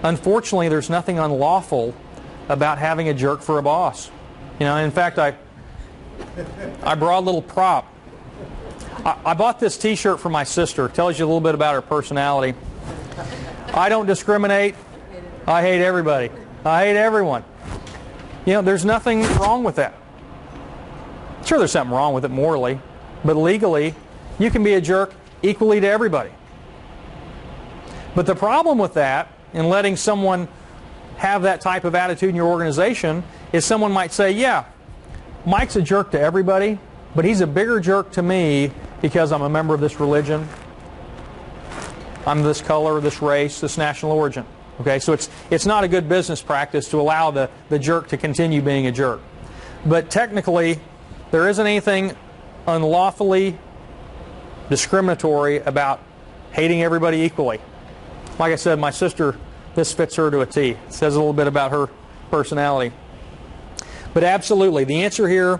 Unfortunately, there's nothing unlawful about having a jerk for a boss. You know, in fact, I brought a little prop. I bought this t-shirt for my sister. It tells you a little bit about her personality. I don't discriminate. I hate everybody. I hate everyone. You know, there's nothing wrong with that. Sure, there's something wrong with it morally, but legally, you can be a jerk equally to everybody. But the problem with that, in letting someone have that type of attitude in your organization, is someone might say, yeah, Mike's a jerk to everybody, but he's a bigger jerk to me because I'm a member of this religion, I'm this color, this race, this national origin. Okay, so it's not a good business practice to allow the jerk to continue being a jerk. But technically, there isn't anything unlawfully discriminatory about hating everybody equally. Like I said, my sister, this fits her to a T. It says a little bit about her personality. But absolutely, the answer here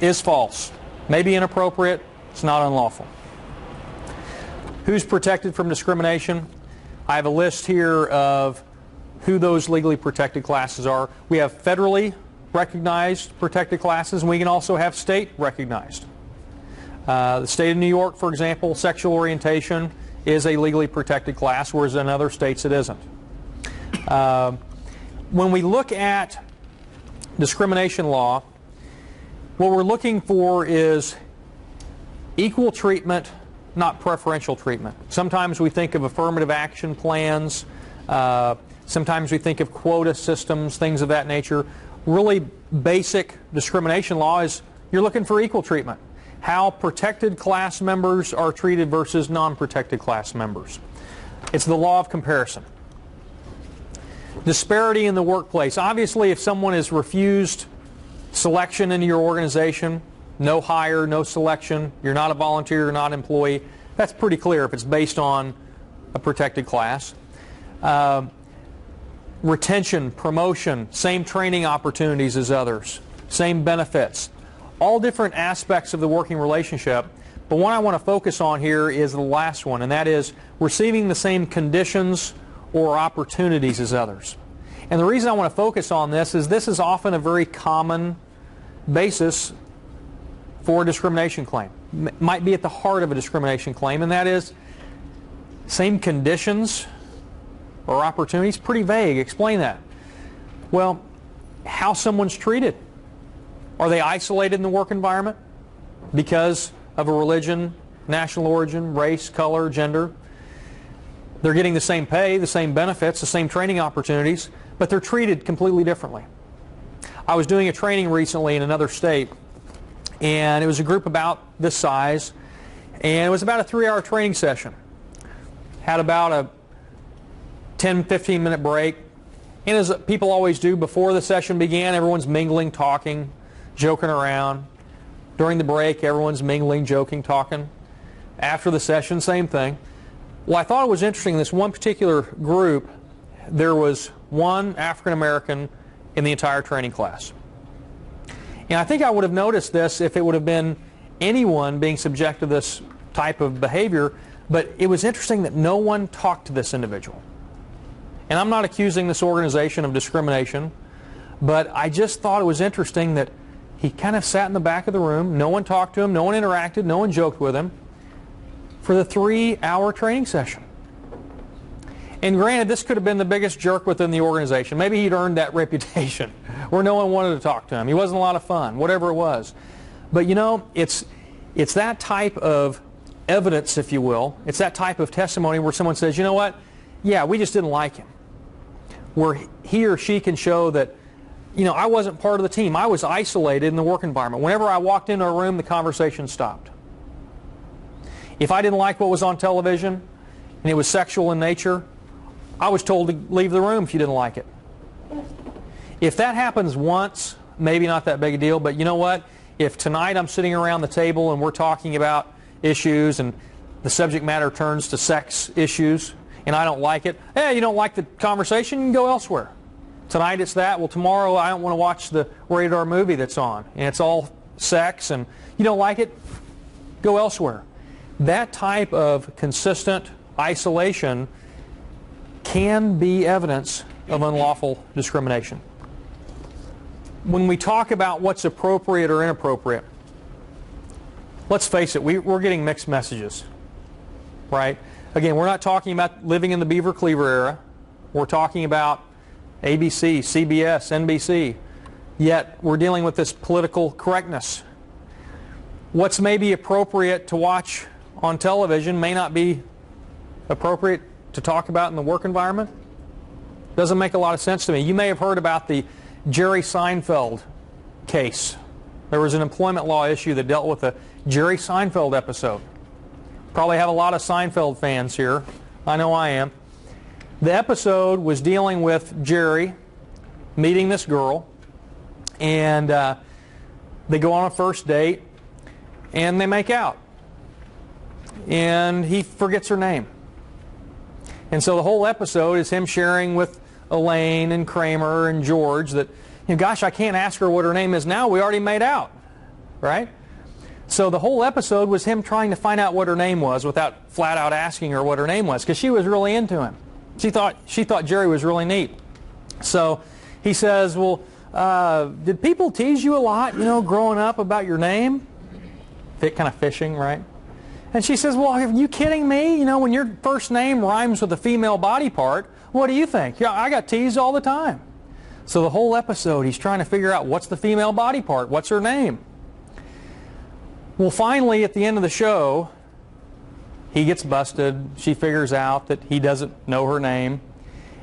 is false. Maybe inappropriate, it's not unlawful. Who's protected from discrimination? I have a list here of who those legally protected classes are. We have federally recognized protected classes, and we can also have state recognized. The state of New York, for example, sexual orientation is a legally protected class, whereas in other states it isn't. When we look at discrimination law, what we're looking for is equal treatment, not preferential treatment. Sometimes we think of affirmative action plans Sometimes we think of quota systems, things of that nature. Really basic discrimination law is you're looking for equal treatment. How protected class members are treated versus non-protected class members. It's the law of comparison. Disparity in the workplace. Obviously, if someone is refused selection into your organization, no hire, no selection, you're not a volunteer, you're not an employee, that's pretty clear if it's based on a protected class. Retention, promotion, same training opportunities as others, same benefits, all different aspects of the working relationship. But one I want to focus on here is the last one, and that is receiving the same conditions or opportunities as others. And the reason I want to focus on this is often a very common basis for a discrimination claim. Might be at the heart of a discrimination claim, and that is same conditions or opportunities. Pretty vague. Explain that. Well, how someone's treated. Are they isolated in the work environment because of a religion, national origin, race, color, gender? They're getting the same pay, the same benefits, the same training opportunities, but they're treated completely differently. I was doing a training recently in another state, and it was a group about this size, and it was about a 3-hour training session. Had about a 10-15 minute break, and as people always do before the session began, everyone's mingling, talking, joking around. During the break, everyone's mingling, joking, talking. After the session, same thing. Well, I thought it was interesting, this one particular group, there was one African American in the entire training class. And I think I would have noticed this if it would have been anyone being subject to this type of behavior, but it was interesting that no one talked to this individual. And I'm not accusing this organization of discrimination, but I just thought it was interesting that he kind of sat in the back of the room, no one talked to him, no one interacted, no one joked with him for the 3-hour training session. And granted, this could have been the biggest jerk within the organization. Maybe he'd earned that reputation where no one wanted to talk to him. He wasn't a lot of fun, whatever it was. But you know, it's that type of evidence, if you will. It's that type of testimony where someone says, you know what, yeah, we just didn't like him. Where he or she can show that, you know, I wasn't part of the team. I was isolated in the work environment. Whenever I walked into a room, the conversation stopped. If I didn't like what was on television and it was sexual in nature, I was told to leave the room if you didn't like it. If that happens once, maybe not that big a deal, but you know what? If tonight I'm sitting around the table and we're talking about issues and the subject matter turns to sex issues and I don't like it, hey, you don't like the conversation, you can go elsewhere. Tonight it's that. Well, tomorrow I don't want to watch the rated R movie that's on and it's all sex and you don't like it, go elsewhere. That type of consistent isolation can be evidence of unlawful discrimination. When we talk about what's appropriate or inappropriate, let's face it, we're getting mixed messages, right? Again, we're not talking about living in the Beaver Cleaver era. We're talking about ABC, CBS, NBC. Yet we're dealing with this political correctness. What's maybe appropriate to watch on television may not be appropriate to talk about in the work environment. Doesn't make a lot of sense to me. You may have heard about the Jerry Seinfeld case. There was an employment law issue that dealt with the Jerry Seinfeld episode. Probably have a lot of Seinfeld fans here. I know I am. The episode was dealing with Jerry meeting this girl, and they go on a first date, and they make out. And he forgets her name. And so the whole episode is him sharing with Elaine and Kramer and George that, you know, gosh, I can't ask her what her name is now. We already made out, right? So the whole episode was him trying to find out what her name was without flat out asking her what her name was, because she was really into him. She thought Jerry was really neat. So he says, well, did people tease you a lot, you know, growing up about your name? Kind of fishing, right? And she says, well, are you kidding me? You know, when your first name rhymes with a female body part, what do you think? Yeah, I got teased all the time. So the whole episode, he's trying to figure out what's the female body part, what's her name? Well, finally, at the end of the show, he gets busted. She figures out that he doesn't know her name.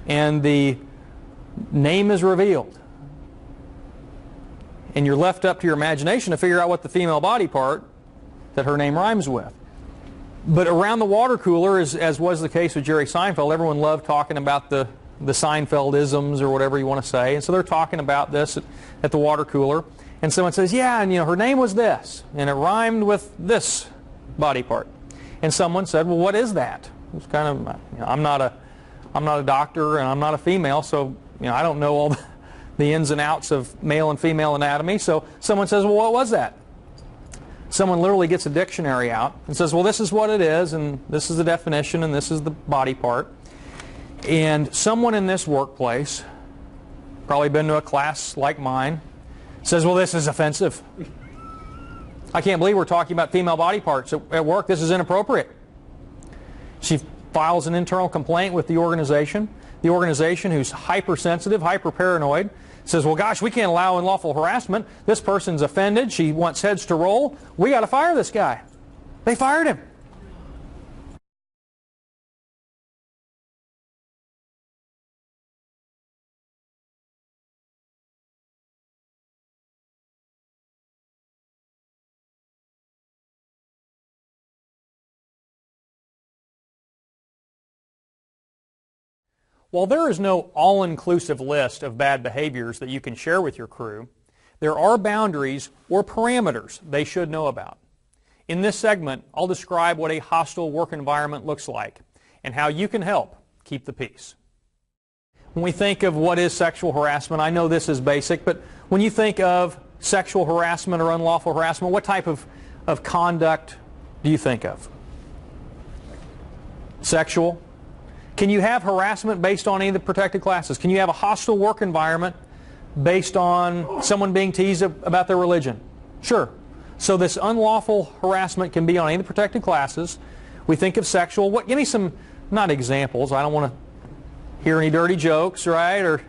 and the name is revealed. And you're left up to your imagination to figure out what the female body part that her name rhymes with. But around the water cooler, as was the case with Jerry Seinfeld, everyone loved talking about the Seinfeld-isms or whatever you want to say. And so they're talking about this at the water cooler. And someone says, yeah, and her name was this, and it rhymed with this body part. And someone said, well, what is that? It's kind of, I'm not a doctor, and I'm not a female, so I don't know all the ins and outs of male and female anatomy. So someone says, well, what was that? Someone literally gets a dictionary out and says, well, this is what it is, and this is the definition, and this is the body part. And someone in this workplace, probably been to a class like mine, says, well, this is offensive. I can't believe we're talking about female body parts at work. This is inappropriate. She files an internal complaint with the organization. The organization, who's hypersensitive, hyper-paranoid, says, well, gosh, we can't allow unlawful harassment. This person's offended. She wants heads to roll. We got to fire this guy. They fired him. While there is no all-inclusive list of bad behaviors that you can share with your crew, there are boundaries or parameters they should know about. In this segment, I'll describe what a hostile work environment looks like and how you can help keep the peace. When we think of what is sexual harassment, I know this is basic, but when you think of sexual harassment or unlawful harassment, what type of conduct do you think of? Sexual? Can you have harassment based on any of the protected classes? Can you have a hostile work environment based on someone being teased about their religion? Sure. So this unlawful harassment can be on any of the protected classes. We think of sexual. Give me some, not examples. I don't want to hear any dirty jokes, right? Or,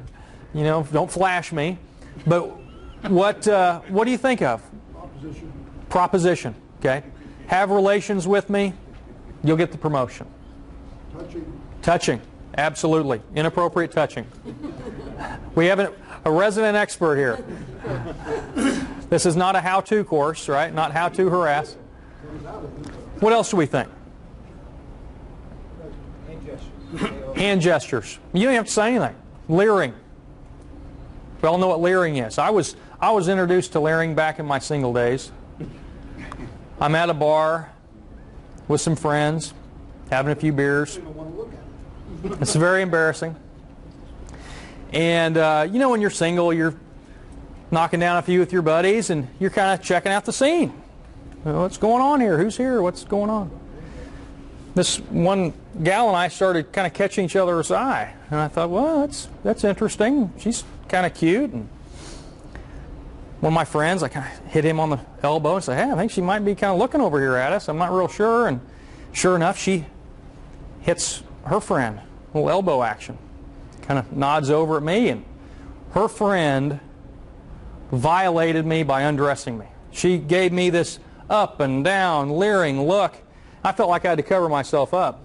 don't flash me. But what do you think of? Proposition. Proposition. Okay. Have relations with me, you'll get the promotion. Touching. Touching, absolutely. Inappropriate touching. We have a resident expert here. This is not a how-to course, right? Not how to harass. What else do we think? Hand gestures. Hand gestures. You don't have to say anything. Leering. We all know what leering is. I was introduced to leering back in my single days. I'm at a bar with some friends, having a few beers. It's very embarrassing. And when you're single, you're knocking down a few with your buddies, and you're kind of checking out the scene. What's going on here? Who's here? What's going on? This one gal and I started kind of catching each other's eye, and I thought, well, that's interesting. She's kind of cute. And one of my friends, I kind of hit him on the elbow and said, hey, I think she might be kind of looking over here at us. I'm not real sure. And sure enough, she hits her friend. A little elbow action. Kind of nods over at me, and her friend violated me by undressing me. She gave me this up and down, leering look. I felt like I had to cover myself up.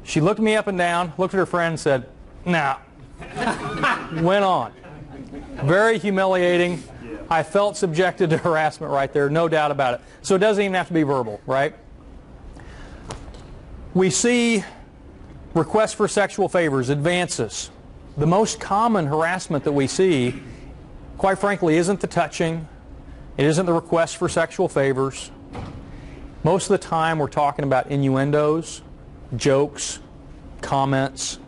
She looked me up and down, looked at her friend and said, nah. Went on. Very humiliating. I felt subjected to harassment right there, no doubt about it. So it doesn't even have to be verbal, right? We see requests for sexual favors, advances. The most common harassment that we see, quite frankly, isn't the touching. It isn't the request for sexual favors. Most of the time we're talking about innuendos, jokes, comments.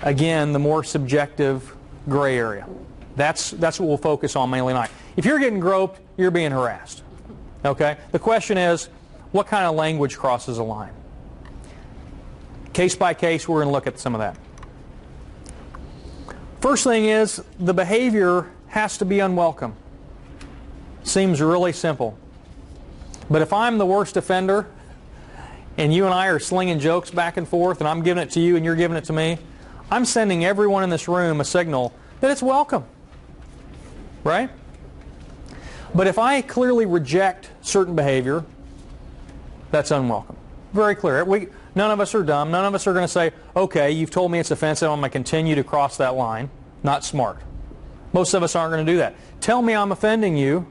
Again, the more subjective gray area. That's what we'll focus on mainly tonight. If you're getting groped, you're being harassed. Okay? The question is, what kind of language crosses a line? Case by case, we're going to look at some of that. First thing is, the behavior has to be unwelcome. Seems really simple. But if I'm the worst offender, and you and I are slinging jokes back and forth, and I'm giving it to you and you're giving it to me, I'm sending everyone in this room a signal that it's welcome. Right? But if I clearly reject certain behavior, that's unwelcome. Very clear. None of us are dumb. None of us are going to say, okay, you've told me it's offensive, I'm going to continue to cross that line. Not smart. Most of us aren't going to do that. Tell me I'm offending you.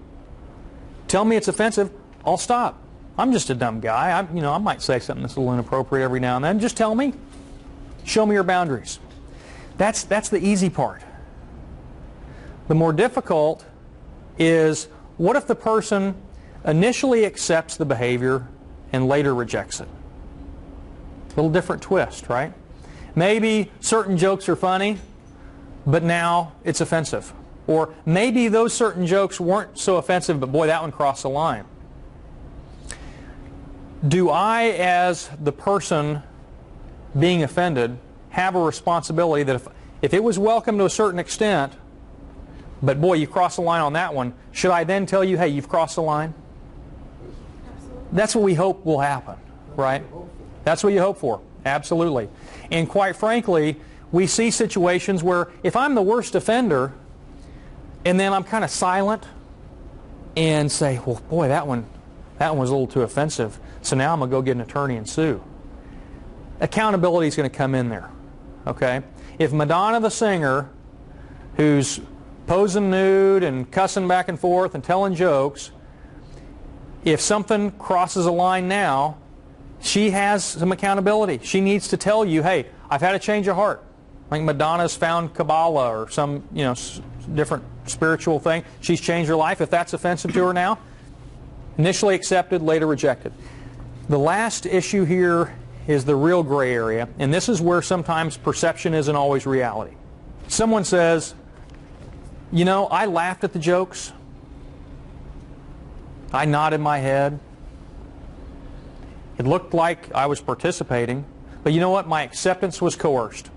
Tell me it's offensive. I'll stop. I'm just a dumb guy. I might say something that's a little inappropriate every now and then. Just tell me. Show me your boundaries. That's the easy part. The more difficult is, what if the person initially accepts the behavior and later rejects it? A little different twist, right? Maybe certain jokes are funny, but now it's offensive. Or maybe those certain jokes weren't so offensive, but boy, that one crossed the line. Do I, as the person being offended, have a responsibility that if it was welcome to a certain extent, but boy, you crossed the line on that one, should I then tell you, hey, you've crossed the line? That's what we hope will happen, right? That's what you hope for, absolutely. And quite frankly, we see situations where if I'm the worst offender and then I'm kind of silent and say, well, boy, that one was a little too offensive, so now I'm going to go get an attorney and sue. Accountability is going to come in there, okay? If Madonna the singer, who's posing nude and cussing back and forth and telling jokes, if something crosses a line now, she has some accountability. She needs to tell you, hey, I've had a change of heart. Like Madonna's found Kabbalah or some different spiritual thing. She's changed her life. If that's offensive to her now, initially accepted, later rejected. The last issue here is the real gray area, and this is where sometimes perception isn't always reality. Someone says, I laughed at the jokes. I nodded my head. It looked like I was participating, but you know what? My acceptance was coerced.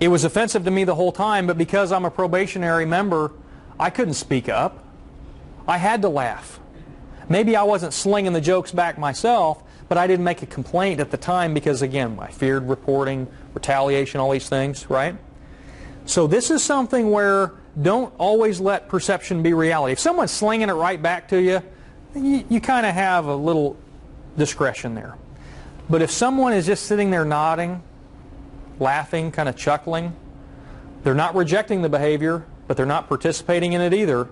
It was offensive to me the whole time, but because I'm a probationary member, I couldn't speak up. I had to laugh. Maybe I wasn't slinging the jokes back myself, but I didn't make a complaint at the time because, again, I feared reporting, retaliation, all these things, right? So this is something where don't always let perception be reality. If someone's slinging it right back to you, you kind of have a little discretion there. But if someone is just sitting there nodding, laughing, kind of chuckling, they're not rejecting the behavior, but they're not participating in it either,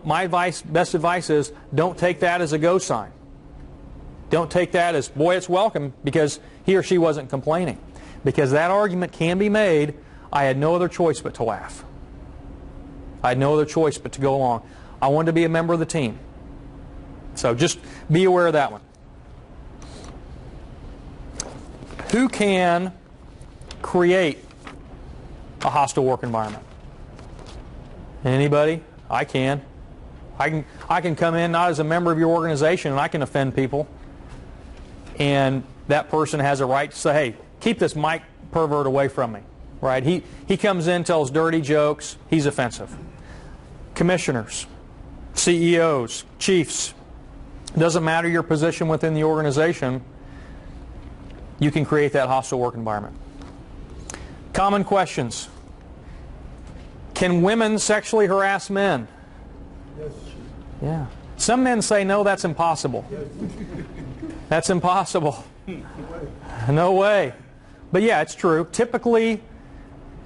my best advice is don't take that as a go sign. Don't take that as, boy, it's welcome, because he or she wasn't complaining. Because that argument can be made, I had no other choice but to laugh. I had no other choice but to go along. I wanted to be a member of the team. So just be aware of that one. Who can create a hostile work environment? Anybody? I can. I can come in not as a member of your organization and I can offend people. And that person has a right to say, hey, keep this Mike pervert away from me. Right? He comes in, tells dirty jokes, he's offensive. Commissioners, CEOs, chiefs, doesn't matter your position within the organization, you can create that hostile work environment. Common questions. Can women sexually harass men? Yes. Yeah. Some men say, no, that's impossible. Yes. That's impossible. No way. But yeah, it's true. Typically,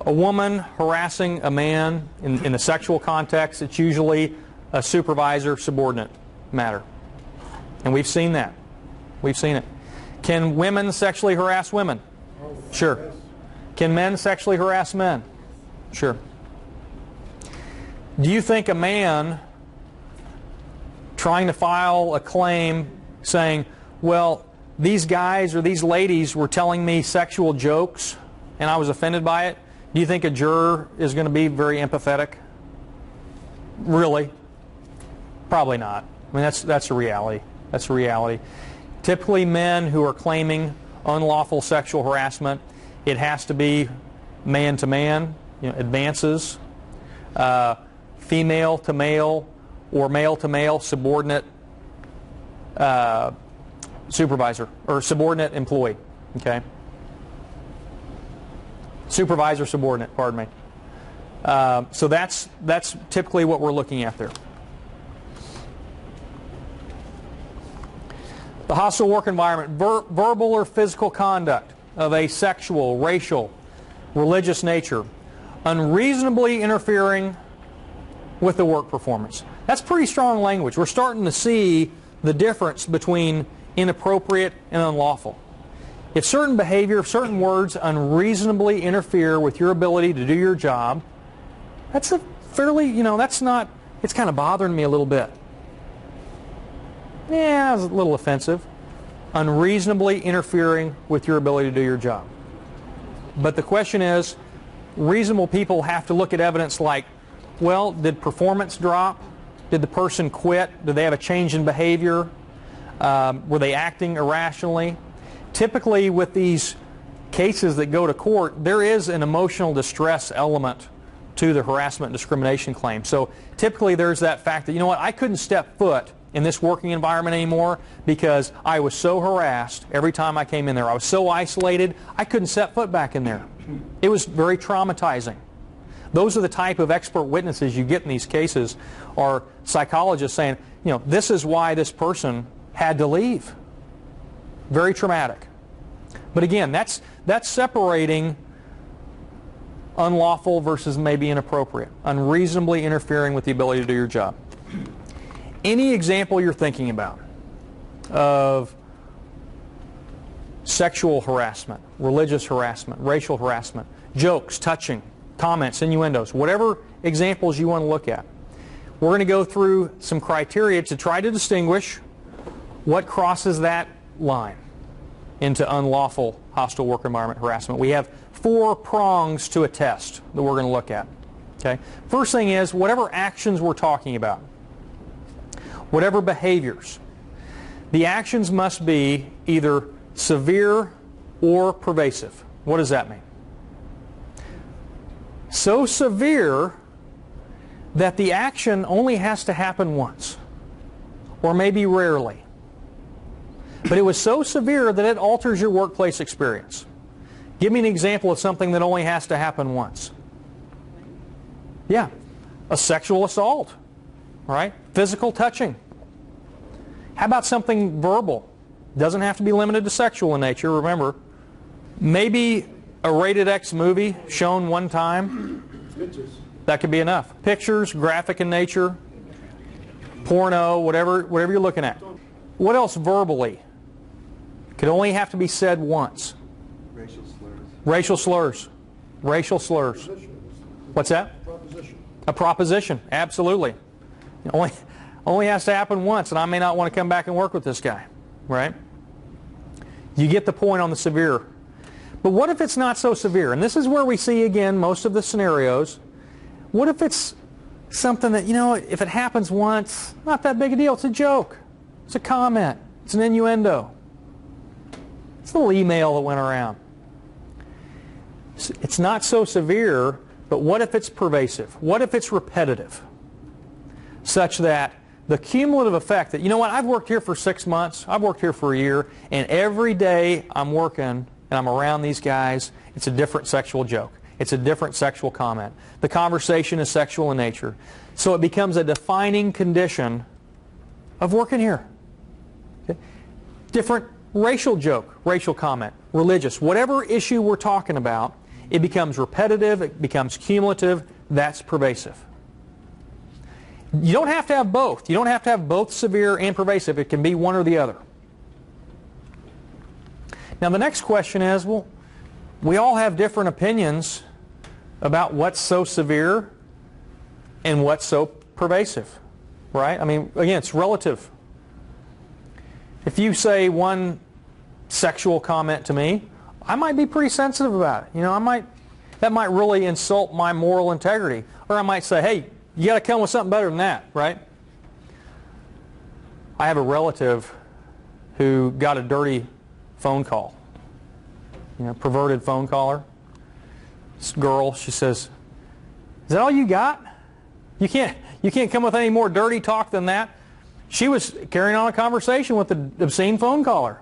a woman harassing a man in a sexual context, it's usually a supervisor-subordinate matter. And we've seen that. We've seen it. Can women sexually harass women? Sure. Yes. Can men sexually harass men? Sure. Do you think a man trying to file a claim saying, well, these guys or these ladies were telling me sexual jokes and I was offended by it, do you think a juror is going to be very empathetic? Really? Probably not. I mean, that's a reality. That's a reality. Typically, men who are claiming unlawful sexual harassment, it has to be man to man, advances, female to male, or male to male subordinate supervisor or subordinate employee. Okay. Supervisor subordinate, pardon me. So that's typically what we're looking at there. The hostile work environment, verbal or physical conduct of a sexual, racial, religious nature, unreasonably interfering with the work performance. That's pretty strong language. We're starting to see the difference between inappropriate and unlawful. If certain behavior, if certain words unreasonably interfere with your ability to do your job, that's a fairly, that's not, it's kind of bothering me a little bit. Yeah, it's a little offensive. Unreasonably interfering with your ability to do your job. But the question is, reasonable people have to look at evidence like, well, did performance drop? Did the person quit? Did they have a change in behavior? Were they acting irrationally? Typically with these cases that go to court, there is an emotional distress element to the harassment and discrimination claim. So typically there's that fact that, you know what, I couldn't step foot in this working environment anymore because I was so harassed every time I came in there. I was so isolated, I couldn't set foot back in there. It was very traumatizing. Those are the type of expert witnesses you get in these cases, are psychologists saying, this is why this person had to leave. Very traumatic. But again, that's separating unlawful versus maybe inappropriate, unreasonably interfering with the ability to do your job. Any example you're thinking about of sexual harassment, religious harassment, racial harassment, jokes, touching, comments, innuendos, whatever examples you want to look at, we're going to go through some criteria to try to distinguish what crosses that line into unlawful hostile work environment harassment. We have 4 prongs to a test that we're going to look at. Okay? First thing is, whatever actions we're talking about, whatever behaviors, the actions must be either severe or pervasive. What does that mean? So severe that the action only has to happen once, or maybe rarely. But it was so severe that it alters your workplace experience. Give me an example of something that only has to happen once. Yeah, a sexual assault, right? Physical touching. How about something verbal? Doesn't have to be limited to sexual in nature, remember. Maybe a rated X movie shown one time. That could be enough. Pictures, graphic in nature, porno, whatever you're looking at. What else verbally? Could only have to be said once. Racial slurs. Racial slurs. Racial slurs. What's that? Proposition. A proposition, absolutely. Only has to happen once, and I may not want to come back and work with this guy, right? You get the point on the severe. But what if it's not so severe? And this is where we see, again, most of the scenarios. What if it's something that, if it happens once, not that big a deal. It's a joke. It's a comment. It's an innuendo. It's a little email that went around. It's not so severe, but what if it's pervasive? What if it's repetitive? Such that the cumulative effect that, I've worked here for 6 months, I've worked here for a year, and every day I'm working and I'm around these guys, it's a different sexual joke. It's a different sexual comment. The conversation is sexual in nature. So it becomes a defining condition of working here. Okay? Different racial joke, racial comment, religious, whatever issue we're talking about, it becomes repetitive, it becomes cumulative, that's pervasive. You don't have to have both. You don't have to have both severe and pervasive. It can be one or the other. Now the next question is, well, we all have different opinions about what's so severe and what's so pervasive, right? I mean, again, it's relative. If you say one sexual comment to me, I might be pretty sensitive about it. That might really insult my moral integrity. Or I might say, hey, you got to come with something better than that, right? I have a relative who got a dirty phone call. Perverted phone caller. This girl, she says, "Is that all you got? You can't come with any more dirty talk than that?" She was carrying on a conversation with the obscene phone caller.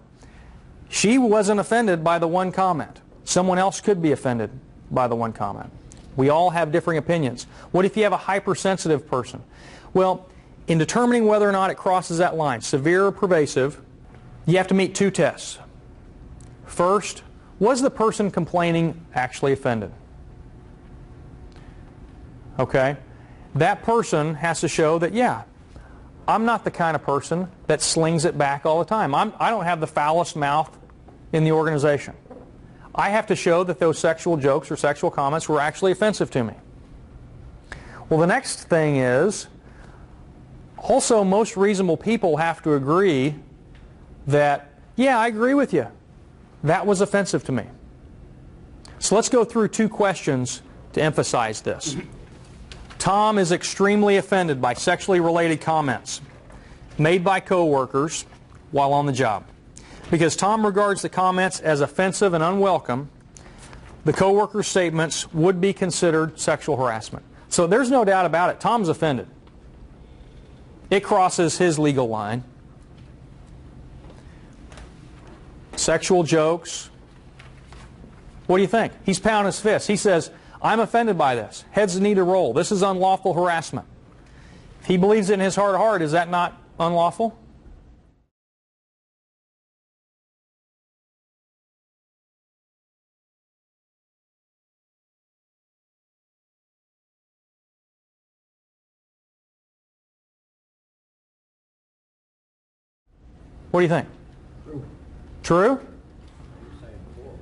She wasn't offended by the one comment. Someone else could be offended by the one comment. We all have differing opinions. What if you have a hypersensitive person? Well, in determining whether or not it crosses that line, severe or pervasive, you have to meet two tests. First, was the person complaining actually offended? Okay? That person has to show that, yeah, I'm not the kind of person that slings it back all the time. I don't have the foulest mouth in the organization. I have to show that those sexual jokes or sexual comments were actually offensive to me. Well, the next thing is, also most reasonable people have to agree that, yeah, I agree with you. That was offensive to me. So let's go through two questions to emphasize this. Tom is extremely offended by sexually related comments made by coworkers while on the job. Because Tom regards the comments as offensive and unwelcome, the coworker's statements would be considered sexual harassment. So there's no doubt about it. Tom's offended. It crosses his legal line. Sexual jokes. What do you think? He's pounding his fist. He says, I'm offended by this. Heads need to roll. This is unlawful harassment. If he believes it in his heart of heart, is that not unlawful? What do you think? True?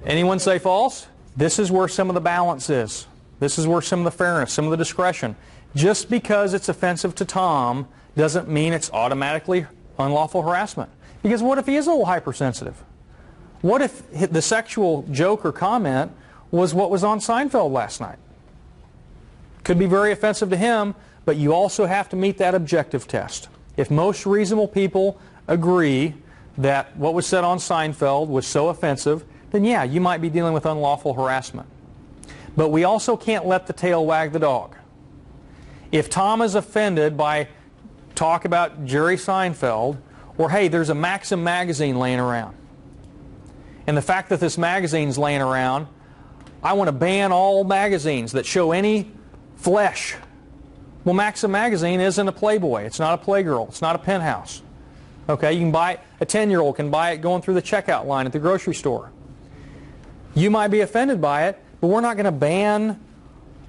Anyone say false? This is where some of the balance is. This is where some of the fairness, some of the discretion. Just because it's offensive to Tom doesn't mean it's automatically unlawful harassment. Because what if he is a little hypersensitive? What if the sexual joke or comment was what was on Seinfeld last night? Could be very offensive to him, but you also have to meet that objective test. If most reasonable people agree that what was said on Seinfeld was so offensive, then yeah, you might be dealing with unlawful harassment. But we also can't let the tail wag the dog. If Tom is offended by talk about Jerry Seinfeld, or hey, there's a Maxim magazine laying around, and the fact that this magazine's laying around, I want to ban all magazines that show any flesh. Well, Maxim magazine isn't a Playboy. It's not a Playgirl. It's not a Penthouse. Okay, you can buy it, a 10-year-old can buy it going through the checkout line at the grocery store. You might be offended by it, but we're not going to ban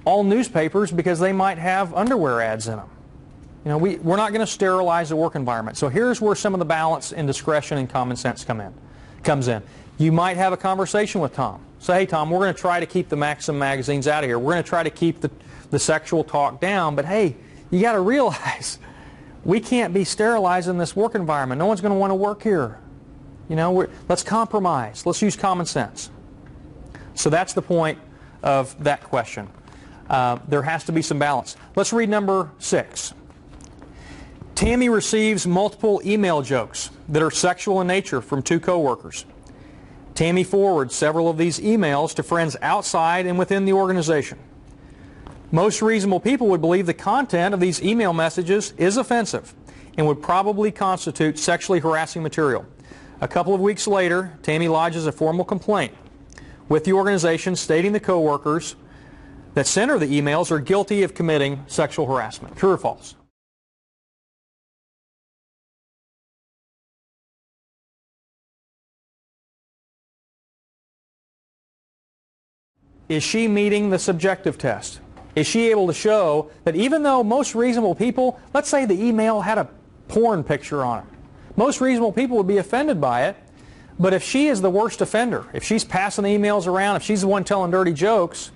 all newspapers because they might have underwear ads in them. You know, we're not going to sterilize the work environment. So here's where some of the balance and discretion and common sense comes in. You might have a conversation with Tom. Say, hey Tom, we're going to try to keep the Maxim magazines out of here. We're going to try to keep the sexual talk down, but hey, you got to realize we can't be sterilizing this work environment. No one's going to want to work here. You know, let's compromise. Let's use common sense. So that's the point of that question. There has to be some balance. Let's read number 6. Tammy receives multiple email jokes that are sexual in nature from 2 coworkers. Tammy forwards several of these emails to friends outside and within the organization. Most reasonable people would believe the content of these email messages is offensive and would probably constitute sexually harassing material. A couple of weeks later, Tammy lodges a formal complaint with the organization stating the coworkers that sent her the emails are guilty of committing sexual harassment. True or false? Is she meeting the subjective test? Is she able to show that even though most reasonable people, let's say the email had a porn picture on it, most reasonable people would be offended by it, but if she is the worst offender, if she's passing the emails around, if she's the one telling dirty jokes,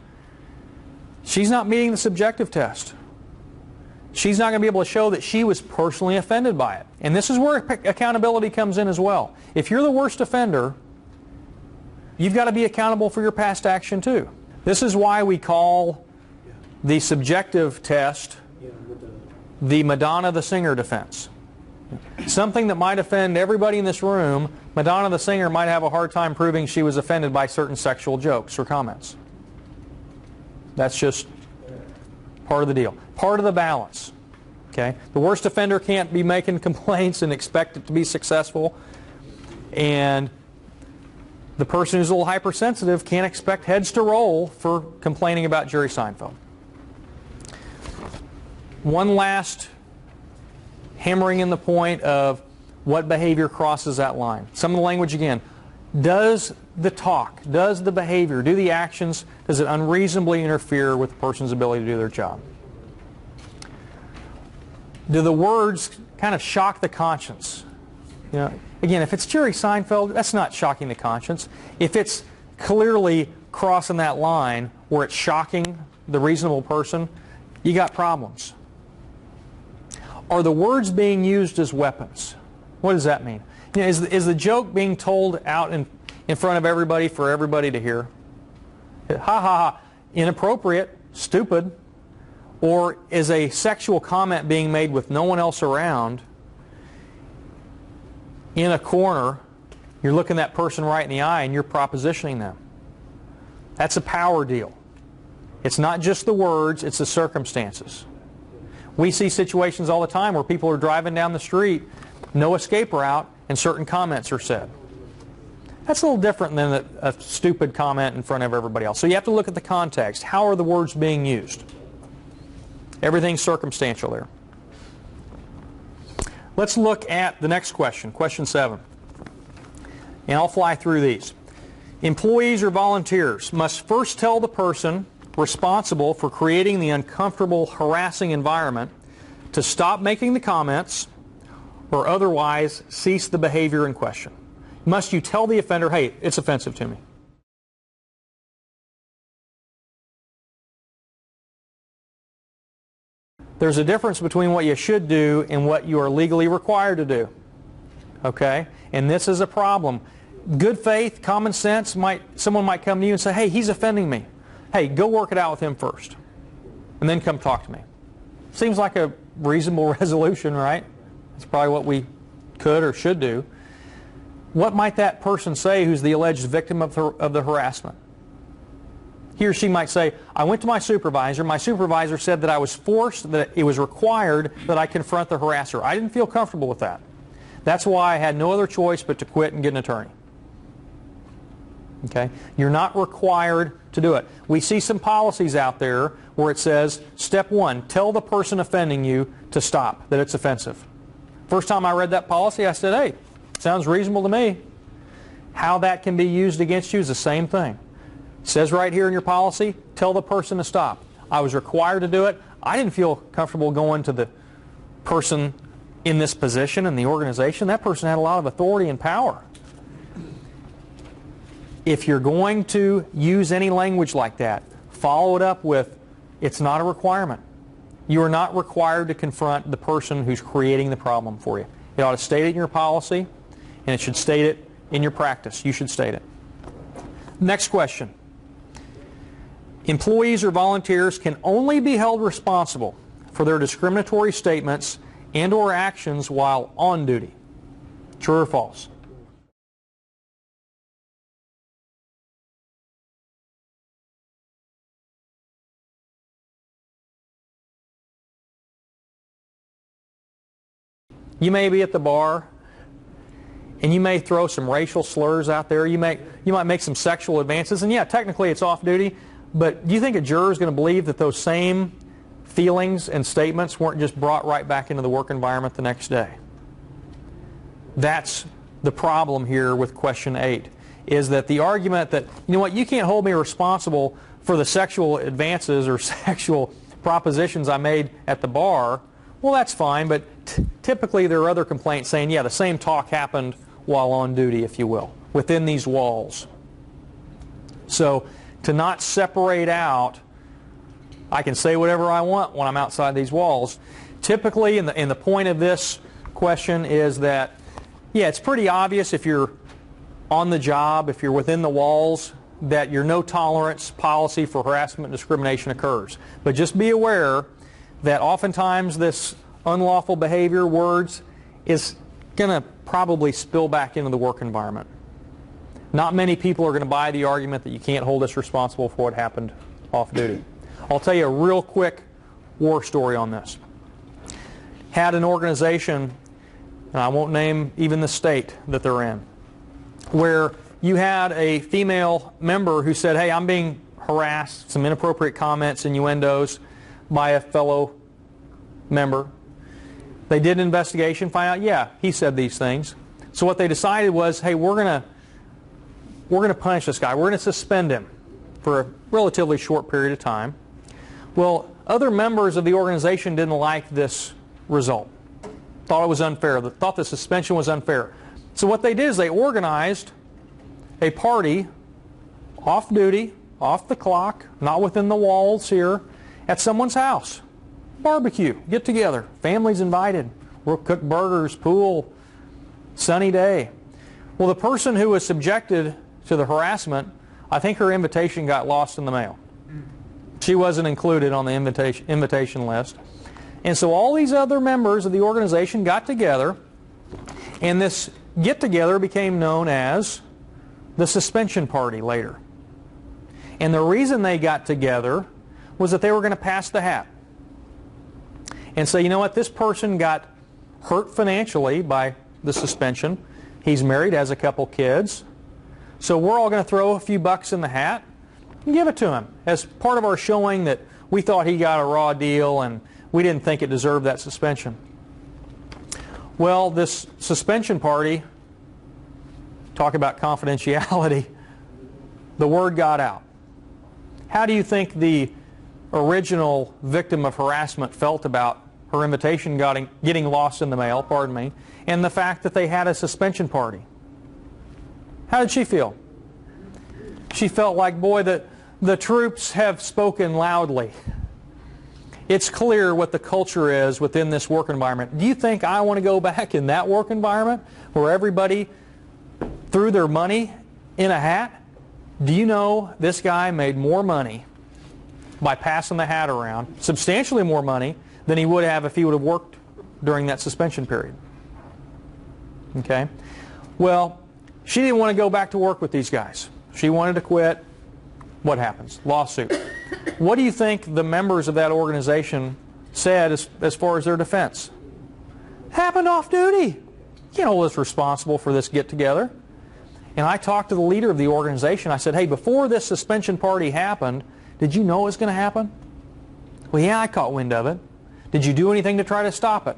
she's not meeting the subjective test. She's not going to be able to show that she was personally offended by it. And this is where accountability comes in as well. If you're the worst offender, you've got to be accountable for your past action too. This is why we call the subjective test the Madonna the Singer defense. Something that might offend everybody in this room, Madonna the Singer might have a hard time proving she was offended by certain sexual jokes or comments. That's just part of the deal. Part of the balance. Okay? The worst offender can't be making complaints and expect it to be successful. And the person who's a little hypersensitive can't expect heads to roll for complaining about Jerry Seinfeld. One last hammering in the point of What behavior crosses that line? Some of the language again. Does the talk, does the behavior, do the actions, does it unreasonably interfere with the person's ability to do their job? Do the words kind of shock the conscience? You know, again, if it's Jerry Seinfeld, that's not shocking the conscience. If it's clearly crossing that line where it's shocking the reasonable person, you got problems. Are the words being used as weapons? What does that mean? You know, is the joke being told out in front of everybody for everybody to hear? Ha ha ha, inappropriate, stupid. Or is a sexual comment being made with no one else around in a corner, you're looking that person right in the eye and you're propositioning them? That's a power deal. It's not just the words, it's the circumstances. We see situations all the time where people are driving down the street, no escape route, and certain comments are said. That's a little different than a stupid comment in front of everybody else. So you have to look at the context. How are the words being used? Everything's circumstantial there. Let's look at the next question, question 7. And I'll fly through these. Employees or volunteers must first tell the person responsible for creating the uncomfortable, harassing environment to stop making the comments or otherwise cease the behavior in question. Must you tell the offender, hey, it's offensive to me? There's a difference between what you should do and what you are legally required to do. Okay? And this is a problem. Good faith, common sense, someone might come to you and say, hey, he's offending me. Hey, go work it out with him first. And then come talk to me. Seems like a reasonable resolution, right? That's probably what we could or should do. What might that person say who's the alleged victim of the harassment? He or she might say, I went to my supervisor. My supervisor said that I was forced, that it was required that I confront the harasser. I didn't feel comfortable with that. That's why I had no other choice but to quit and get an attorney. Okay? You're not required to do it. We see some policies out there where it says, step 1, tell the person offending you to stop, that it's offensive. First time I read that policy, I said, hey, sounds reasonable to me. How that can be used against you is the same thing. It says right here in your policy, tell the person to stop. I was required to do it. I didn't feel comfortable going to the person in this position in the organization. That person had a lot of authority and power. If you're going to use any language like that, follow it up with, it's not a requirement. You are not required to confront the person who's creating the problem for you. It ought to state it in your policy, and it should state it in your practice. You should state it. Next question. Employees or volunteers can only be held responsible for their discriminatory statements and or actions while on duty. True or false? You may be at the bar and you may throw some racial slurs out there. You might make some sexual advances, and yeah, technically it's off duty, but do you think a juror is going to believe that those same feelings and statements weren't just brought right back into the work environment the next day? That's the problem here with question 8, is that the argument that, you know what, you can't hold me responsible for the sexual advances or sexual propositions I made at the bar. Well, that's fine, but typically there are other complaints saying, yeah, the same talk happened while on duty, if you will, within these walls. So to not separate out, I can say whatever I want when I'm outside these walls. Typically, and the point of this question is that, yeah, it's pretty obvious if you're on the job, if you're within the walls, that your no tolerance policy for harassment and discrimination occurs. But just be aware that oftentimes this unlawful behavior, words, is going to probably spill back into the work environment. Not many people are going to buy the argument that you can't hold us responsible for what happened off duty. I'll tell you a real quick war story on this. Had an organization, and I won't name even the state that they're in, where you had a female member who said, hey, I'm being harassed, some inappropriate comments, innuendos, by a fellow member. They did an investigation, find out, yeah, he said these things. So what they decided was, hey, we're going to punish this guy. We're going to suspend him for a relatively short period of time. Well, other members of the organization didn't like this result. Thought it was unfair. Thought the suspension was unfair. So what they did is they organized a party off duty, off the clock, not within the walls here, at someone's house. Barbecue, get together, families invited. We'll cook burgers, pool, sunny day. Well, the person who was subjected to the harassment, I think her invitation got lost in the mail. She wasn't included on the invitation list. And so all these other members of the organization got together, and this get-together became known as the suspension party later. And the reason they got together was that they were going to pass the hat and say, you know what, this person got hurt financially by the suspension. He's married, has a couple kids. So we're all going to throw a few bucks in the hat and give it to him as part of our showing that we thought he got a raw deal and we didn't think it deserved that suspension. Well, this suspension party, talk about confidentiality, the word got out. How do you think the original victim of harassment felt about her invitation getting lost in the mail, pardon me, and the fact that they had a suspension party? How did she feel? She felt like, boy, the troops have spoken loudly. It's clear what the culture is within this work environment. Do you think I want to go back in that work environment where everybody threw their money in a hat? Do you know this guy made more money by passing the hat around, substantially more money, than he would have if he would have worked during that suspension period? Okay? Well, she didn't want to go back to work with these guys. She wanted to quit. What happens? Lawsuit. What do you think the members of that organization said as far as their defense? Happened off duty. You can't hold us responsible for this get-together. And I talked to the leader of the organization. I said, hey, before this suspension party happened, did you know it was going to happen? Well, yeah, I caught wind of it. Did you do anything to try to stop it?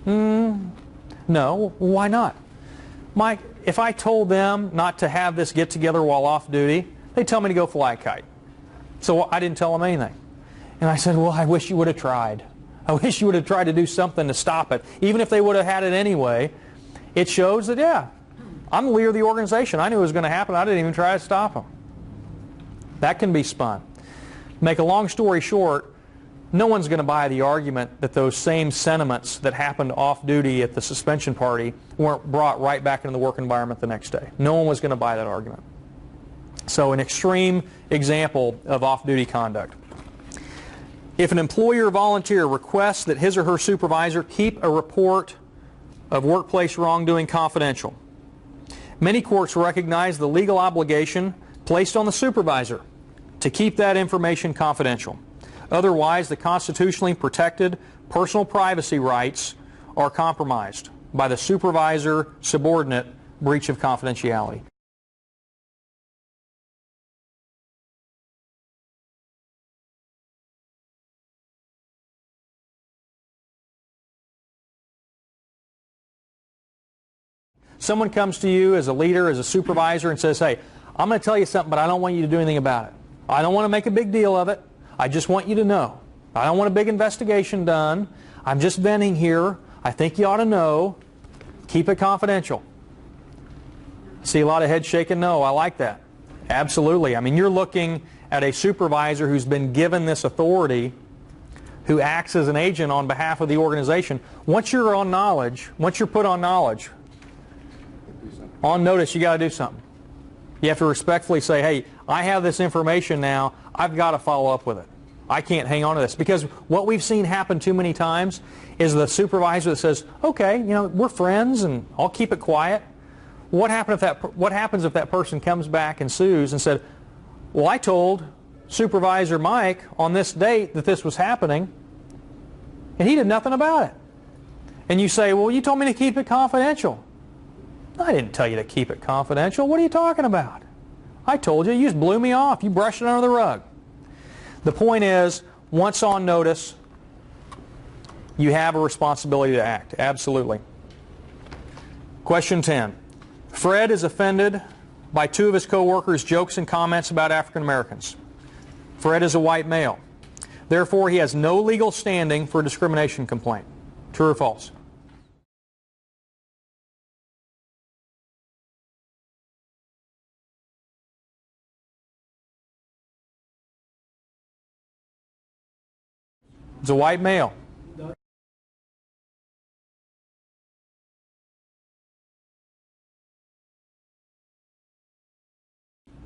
No. Why not? Mike, if I told them not to have this get-together while off duty, they'd tell me to go fly a kite. So I didn't tell them anything. And I said, well, I wish you would have tried. I wish you would have tried to do something to stop it. Even if they would have had it anyway, it shows that, yeah, I'm the leader of the organization. I knew it was going to happen. I didn't even try to stop them. That can be spun. Make a long story short, no one's going to buy the argument that those same sentiments that happened off-duty at the suspension party weren't brought right back into the work environment the next day. No one was going to buy that argument. So an extreme example of off-duty conduct. If an employee or volunteer requests that his or her supervisor keep a report of workplace wrongdoing confidential, many courts recognize the legal obligation placed on the supervisor to keep that information confidential. Otherwise, the constitutionally protected personal privacy rights are compromised by the supervisor-subordinate breach of confidentiality. Someone comes to you as a leader, as a supervisor, and says, hey, I'm going to tell you something, but I don't want you to do anything about it. I don't want to make a big deal of it. I just want you to know. I don't want a big investigation done. I'm just venting here. I think you ought to know. Keep it confidential. See a lot of heads shaking no. I like that. Absolutely. I mean, you're looking at a supervisor who's been given this authority, who acts as an agent on behalf of the organization. Once you're on knowledge, once you're put on knowledge, on notice, you got to do something. You have to respectfully say, hey, I have this information now. I've got to follow up with it. I can't hang on to this. Because what we've seen happen too many times is the supervisor that says, okay, you know, we're friends and I'll keep it quiet. What happens if that person comes back and sues and said, well, I told Supervisor Mike on this date that this was happening and he did nothing about it. And you say, well, you told me to keep it confidential. I didn't tell you to keep it confidential. What are you talking about? I told you. You just blew me off. You brushed it under the rug. The point is, once on notice, you have a responsibility to act. Absolutely. Question 10. Fred is offended by two of his co-workers' jokes and comments about African Americans. Fred is a white male. Therefore, he has no legal standing for a discrimination complaint. True or false? He's a white male.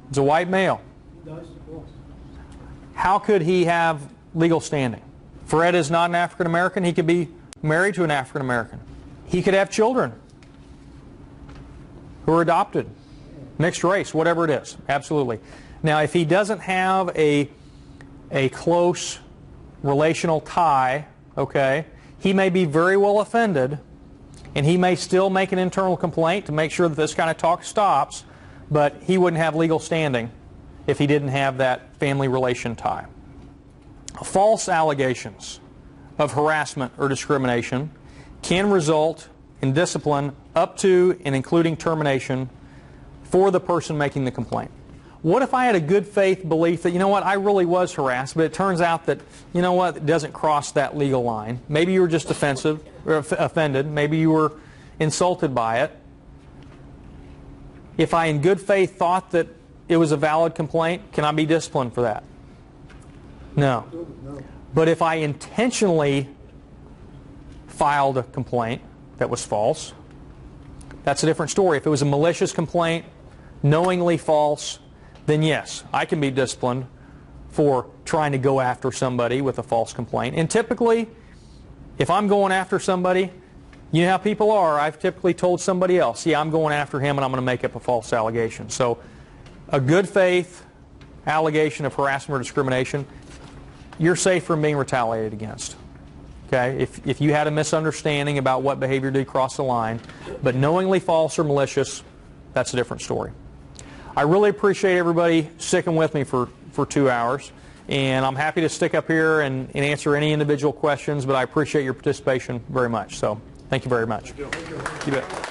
He's a white male. How could he have legal standing? Fred is not an African American. He could be married to an African American. He could have children who are adopted, mixed race, whatever it is. Absolutely. Now, if he doesn't have a close relational tie, okay, he may be very well offended, and he may still make an internal complaint to make sure that this kind of talk stops, but he wouldn't have legal standing if he didn't have that family relation tie. False allegations of harassment or discrimination can result in discipline up to and including termination for the person making the complaint. What if I had a good faith belief that, you know what, I really was harassed, but it turns out that, you know what, it doesn't cross that legal line. Maybe you were just offended. Maybe you were insulted by it. If I in good faith thought that it was a valid complaint, can I be disciplined for that? No. But if I intentionally filed a complaint that was false, that's a different story. If it was a malicious complaint, knowingly false, then yes, I can be disciplined for trying to go after somebody with a false complaint. And typically, if I'm going after somebody, you know how people are. I've typically told somebody else, yeah, I'm going after him and I'm going to make up a false allegation. So a good faith allegation of harassment or discrimination, you're safe from being retaliated against. Okay? If you had a misunderstanding about what behavior did cross the line, but knowingly false or malicious, that's a different story. I really appreciate everybody sticking with me for 2 hours, and I'm happy to stick up here and answer any individual questions, but I appreciate your participation very much. So thank you very much. Thank you. You bet.